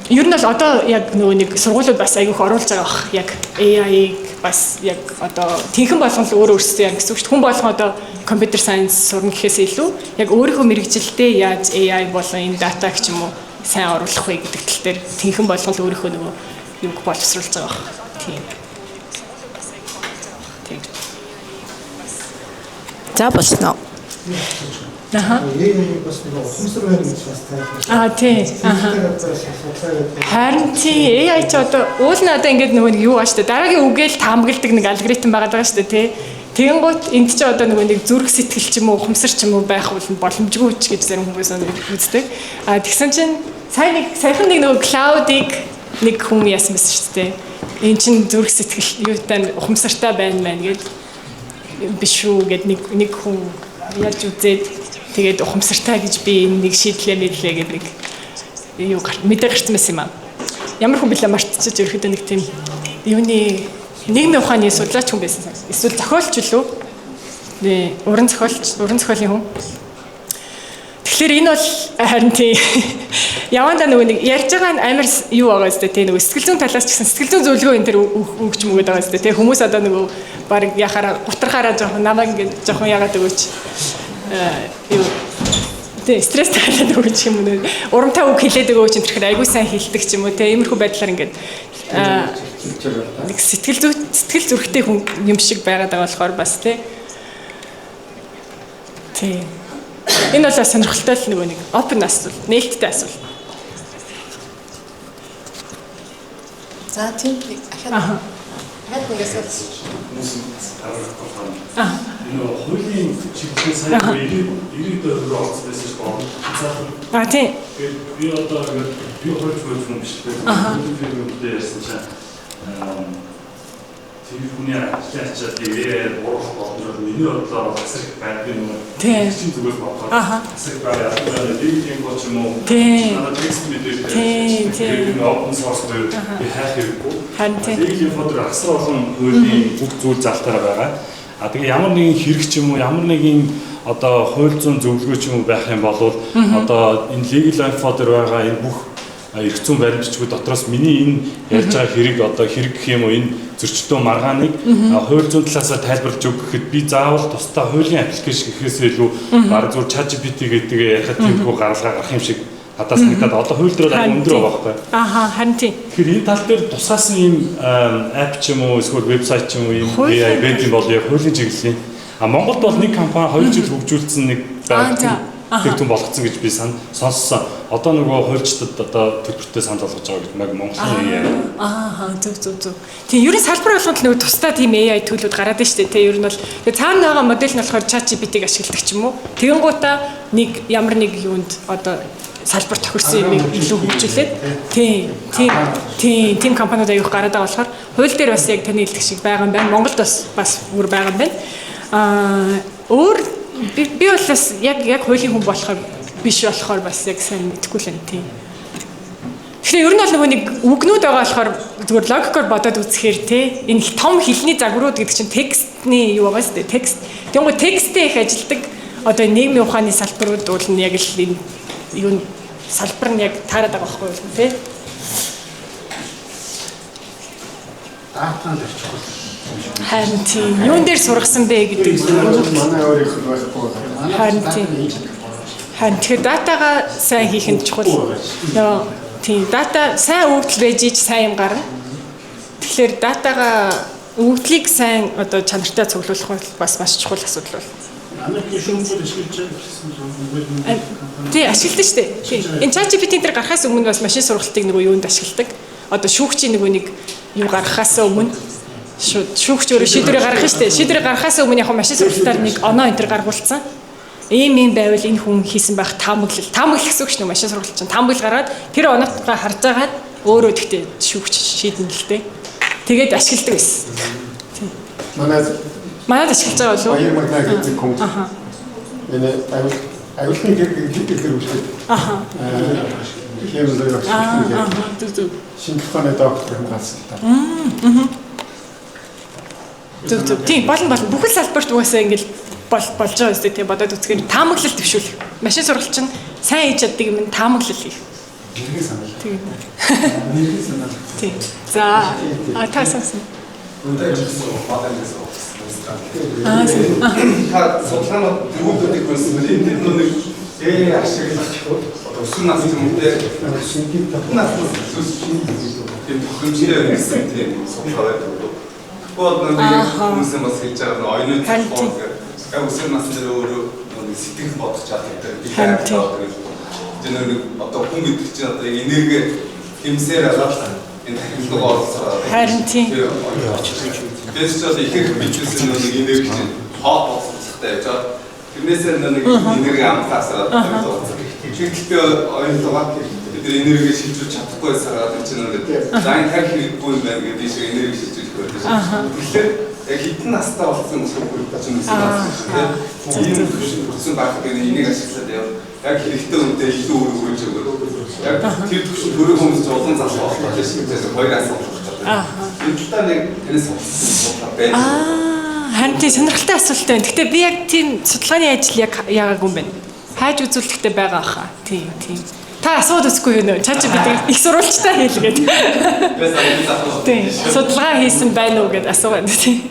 ер нь бол одоо яг нөгөө нэг сургуулиуд бас айгүйх оруулж байгаа бах яг AI-г бас яг одоо тэнхэн болгон л өөрөөсөө яг гэсэн үг шүү. Хүн болгон одоо компьютер сайенс сурна гэхээс илүү яг өөрийнхөө мэрэгжилдээ яаж AI болон энэ датаг ч юм уу сайн оруулах вэ гэдэг тал дээр тэнхэн болгон л өөрийнхөө нөгөө юг боловсруулж байгаа бах. Тийм. За болсноо. Нэг бас нэг ухамсар байна гэж бас тайлбарлаа. Тийм. Харин тийм AI ч одоо уул нь одоо ингэж нөгөө юу баа штэ дараагийн үгээл таамагладаг нэг алгоритм байгаа штэ тий. Тэгэн гут энд чи одоо нөгөө нэг зүрх сэтгэл ч юм уу ухамсар ч юм уу байх боломжгүй ч гэж зарим хүмүүс үздэг. Тэгсэн чинь саяхан нэг нөгөө cloud-ыг нэг хүн яасан байсан штэ тий. Энд чин зүрх сэтгэл юутай ухамсартай байна гэд биш үү гэд нэг хүн яаж үзээд тэгээд ухамсартай гэж би нэг шийдлээ мэдлээ гэдэг нэг юу мэдээ гарсан байсан юм аа. Ямар хүн билээ мартчихж ерөөхдөө нэг тийм юуны нийгмийн ухааны судлаач хүн байсан. Эсвэл зохиолч лөө. Уран зохиолын хүн. Тэгэхээр энэ бол харин тийм явандаа нөгөө нэг ярьж байгаа нь амар юу байгаа зү тэ нөгөө сэтгэл зүйн талаас ч гэсэн сэтгэл зүйн зөвлөгөө энэ төр өгч мөгөөд байгаа зү тэ хүмүүс одоо нөгөө баг яхаараа гутрахаараа жоохон намайг ингэ жоохон яагаад өгөөч юу тэ стресс талаад өгч юм уу урамтай үг хэлээд өгөөч энэ төр айгуу сайн хэлдэг ч юм уу тэ иймэрхүү байдлаар ингэ нэг сэтгэл зүрхтэй хүн юм шиг байгаад байгаа болохоор бас тэ тийм энэ бол сонирхолтой л нэг open асуулт, нээлттэй асуулт. За тийм ахаад нэг асуулт. Энэ хуулийн чиглэлээс сая 90 төгрөг олсон байсан шүү дээ. Тийм. Би одоо би хууль зөвлөсөн биш дээ. Фирмүүдээр ярьсан чинь тэр хүний ачаачаад ирээ урах боломжтой миний бодлоор хэсэг байдаг юм. Тийм зүгээр бодоход хэсэг байгаа LinkedIn гоч юм уу? Надад текст мэдээ. Тийм open source дээр би хайх хэрэггүй. LinkedIn фотор асар олон хуулийн бүх зүйл залтаараа байгаа. Тэгээ ямар нэгэн хэрэг ч юм уу ямар нэгэн одоо хууль зүйн зөвлөгөө ч юм уу байх юм бол одоо энэ legal info дээр байгаа энэ бүх эрх зүйн баримтчгүй дотроос миний энэ ярьж байгаа хэрэг одоо хэрэг гэх юм уу энэ зөрчилдөөн маргааныг хууль зүйн талаас тайлбарлаж өгөхэд би заавал тусдаа хуулийн аппликейшн гэхээсээ илүү баг зүгээр ChatGPT гэдэг ярихад тиймэрхүү гаргалгаа гарах юм шиг надад санагдаад одоо хууль дээр бол өндөр байгаа байхгүй. Харин тийм. Тэгэхээр энэ тал дээр тусгаасан ийм апп ч юм уу эсвэл вебсайт ч юм уу ийм AI байдаг бол яг хуулийн чиглэлийн. Монголд бол нэг компани 2 жил хөгжүүлсэн нэг тэгтэн болгоцсон гэж би сонссон. Одоо нөгөө хуульчдад одоо төлбөртэй санал болгож байгаа гэдэг нь Монголын AI. Зөв. Тийм ерөн салбар болгонд нөгөө тусдаа тийм AI төлөвүүд гараад байна шүү дээ. Тэ ер нь бол тэгээ цаана байгаа модель нь болохоор ChatGPT-г ашигладаг ч юм уу. Тэгэнгუутаа нэг ямар нэг юунд одоо салбар тохирсон юм илүү хөгжүүлээд тийм компаниуд аяух гараад байгаа болохоор хууль дээр бас яг таны хэлдэг шиг байгаа юм байна. Монголд бас бүр байгаа юм байна. Өөр би бол бас яг хуулийн хүн болохоор биш болохоор бас яг сайн мэдэхгүй л энэ тийм. Тэгэхээр ер нь бол нөгөө нэг үгнүүд байгаа болохоор зүгээр логикоор бодоод үзэхээр энэ том хэлний загварууд гэдэг чинь текстний юу байгаа шүү дээ. Текст. Тэгвэл тексттэй их ажилдаг одоо нийгмийн ухааны салбарууд бол нь яг л энэ юу салбар нь яг таарад байгаа байхгүй юу тий. Даатан дээр чухал. Харин тийм юун дээр сургасан бэ гэдэг. Манай өөрийнх нь байхгүй. Харин тийм. Тэгэхээр датагаа сайн хийх нь чухал. Тийм дата сайн өгдөл байж ич сайн юм гарна. Тэгэхээр датагаа өгдлийг сайн одоо чанартай цуглуулах бол бас маш чухал асуудал бол. Тий ашигладаг шүү дээ. Энэ ChatGPT дээр гарахаас өмнө бас машин сургалтыг нөгөө юунд ашигладаг. Одоо шүүгчийн нөгөө нэг юу гаргахаас өмнө шүүгч өөрөө шийдвэрээ гаргах шүү дээ. Шийдвэрээ гаргахаас өмнө яг машин сургалтаар нэг оноо энэ төр гаргуулсан. Ийм байвал энэ хүн хийсэн байх таамаглал. Таамаглал гэсэн үг шүү дээ машин сургалт чинь. Таамаглал гаргаад тэр оноотойгоо харж агаад өөрөө тэгтээ шүүгч шийднэ л дээ. Тэгээд ашигладаг байсан. Тий. Манайд ашиглаж байгаа болов уу? Баяр магнаа гэдэг хүн. Энэ аюулгүй гэр үүсгэж. Хэмжээ зөв. Шинжлэх ухааны доктор хэмгаалсан та. Зөв. Тийм болно. Бүх салбарт угаасаа ингээл болж байгаа үстэй тийм бодоод үзэхээр таамаглал төвшүүлэх. Машин сургалт чинь сайн хийж чаддаг юм таамаглал хийх. Нэрээ санал. Тийм. Нэрээ санал. Тийм. За таасансан. Судалгаанууд төвөөрөдөг байсан юм. Энэ нэг ашиглаж өсвөр насны хүмүүстээ шинжлэх ухааны тийм тохиромжтой байсан тийм судалгаа байдаг. Тэгвэл нэг хүмүүсээ бас хэлж байгаа нь оюуны тохиолдол яг өсвөр насны дээр өөрөө сэтгэл бодох чадвартай би хайрлаа гэж. Тэр нэг одоо хүн гэдэг чинь одоо энерги хэмсээр алаад энэ технологи оролцоо. Харин тийм. Тэс ч их бичсэн нэг энерги чинь хот болцохтой байж байгаа. Тэрнээсээ нэг энерги амтаасаа чиглэлтэй оюутнууд бид энерги шилжүүлж чадахгүй байсараа тэр чинь нэг зайн тарих хэрэггүй юм байна гэдэг шиг энерги шилжүүлэх байдаг. Тэгэхээр яг хитэн настай болсон хүмүүс чинь ийм хүчин байх гэдэг энийг ашиглаад яг хэрэгтэй үнэтэй илүү өргөж өгöd. Яг тэр төвшин төрөө хүмүүс ч олон залуу болоод шийдээс хоёр асуулт байна. Энэ талаар нэг тэрээс судалгаа байна. Харин тийм сонирхолтой асуулт байна. Гэтэ би яг тийм судалгааны ажил яг яагаагүй юм байна. Хайж үзүүлэхтэй байгаа хаа. Тийм. Та асууд үзгүй юу нөө? ChatGPT их сурвалжтай хэлгээд. Тийм. Судалгаа хийсэн байна уу гэдээ асуугаад тийм.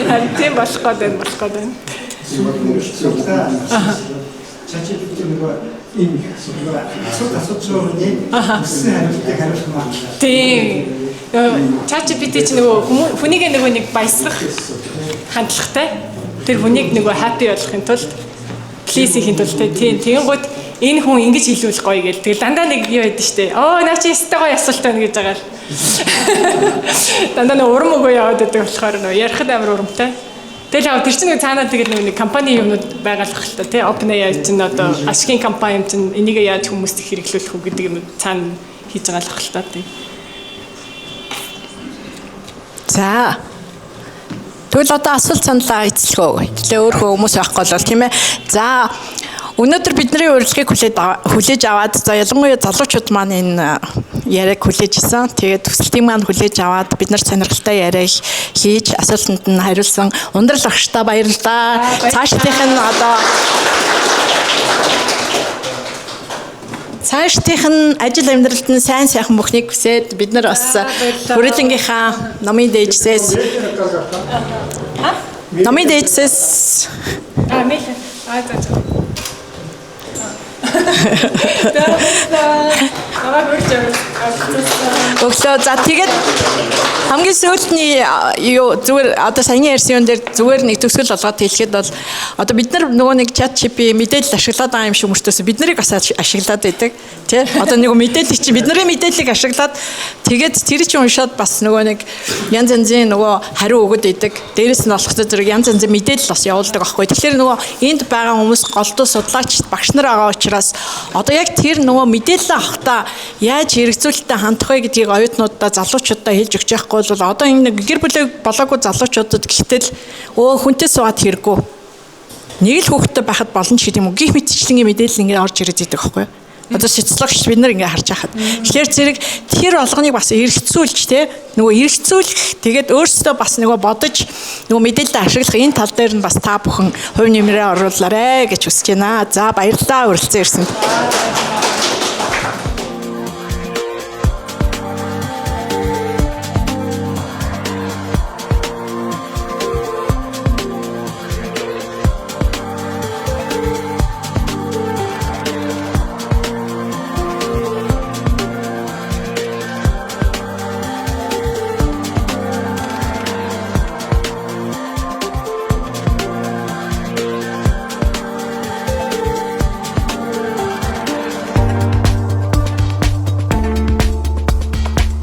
Харин болох гээд байна. ChatGPT нөгөө энэ судалгаа асууж байгаа хариулт. Тийм. ChatGPT ч нөгөө хүнийг нөгөө нэг баясгах хандлагатай. Тэр хүнийг нөгөө happy болохын тулд please хийхин тулд тийм. Тэгэнгუთ энэ хүн ингэж хэлүүлэх гоё гэл. Тэгэл дандаа нэг юу байдаг штэ. Наа чи өстэй гоё асуулт байна гэж байгаа л. Дандаа нэг урам өгөө яваад байдаг болохоор нөгөө ярихад амар урамтай. Тэгэл яг тэр чинь цаанаа тэгэл нэг компани юмнууд байгалах л та тий OpenAI чинь одоо ашигын компани чинь энийг яаж хүмүүст хэрэглүүлэх үү гэдэг юм цаана хийж байгаа л ах л та тий. За. Тэгвэл одоо асуулт саналаа эзлэхөө. Тэгээ өөрөө хүмүүс байхгүй бол тийм ээ. За. Өнөөдөр бидний урилгыг хүлээж аваад за ялангуяа залуучууд маань энэ яриаг хүлээж исэн. Тэгээд төсөлтийн маань хүлээж аваад бид нар сонирхолтой яриа хийж асуултанд нь хариулсан ундрал багштай баярлалаа. Цаашдынх нь одоо цаашдынх нь ажил амьдралд нь сайн сайхан бүхнийг хүсээд бид нар бас хүрээлэнгийнхаа номын дээжсээс өглөө за тэгээд хамгийн сүүлдний юу зүгээр одоо саяны ярьсан юм дээр зүгээр нэг төгсгөл олгоод хэлэхэд бол одоо бид нар нөгөө нэг чат GPT мэдээлэл ашиглаад байгаа юм шиг мөртөөс бид нарыг бас ашиглаад байдаг тий одоо нэг мэдээлэл чи бидний мэдээллийг ашиглаад тэгээд тэр чинь уншаад бас нөгөө нэг янз янзын нөгөө хариу өгöd идэг дээрэс нь болох зэрэг янз янзын мэдээлэл бас явуулдаг аахгүй тэгэхээр нөгөө энд байгаа хүмүүс голдуу судлаач багш нар байгаа учраас одоо яг тэр нөгөө мэдээлэл авахдаа яаж хэрэгцүүлэлтэд хандах вэ гэдгийг оюутнуудаа залуучуудаа хэлж өгч яахгүй бол одоо энэ гэр бүл болоогүй залуучуудад гэтэл хүнтэй суугаад хэрэггүй нэг л хүүхдтэй байхад болно ч гэдэг юм уу гих мэтчлэнгийн мэдээлэл ингээд орж ирээд идэг аахгүй одоо социологч бид нар ингээд харж байхад тэгэхээр зэрэг тэр олгоныг бас эргэцүүлж те нөгөө эргэцүүлэх тэгээд өөрсдөө бас нөгөө бодож нөгөө мэдээлэлээ ашиглах энэ тал дээр нь бас та бүхэн хувь нэмрээ оруулаарэ гэж хүсэж байна. За баярлалаа урилцсан ирсэнд.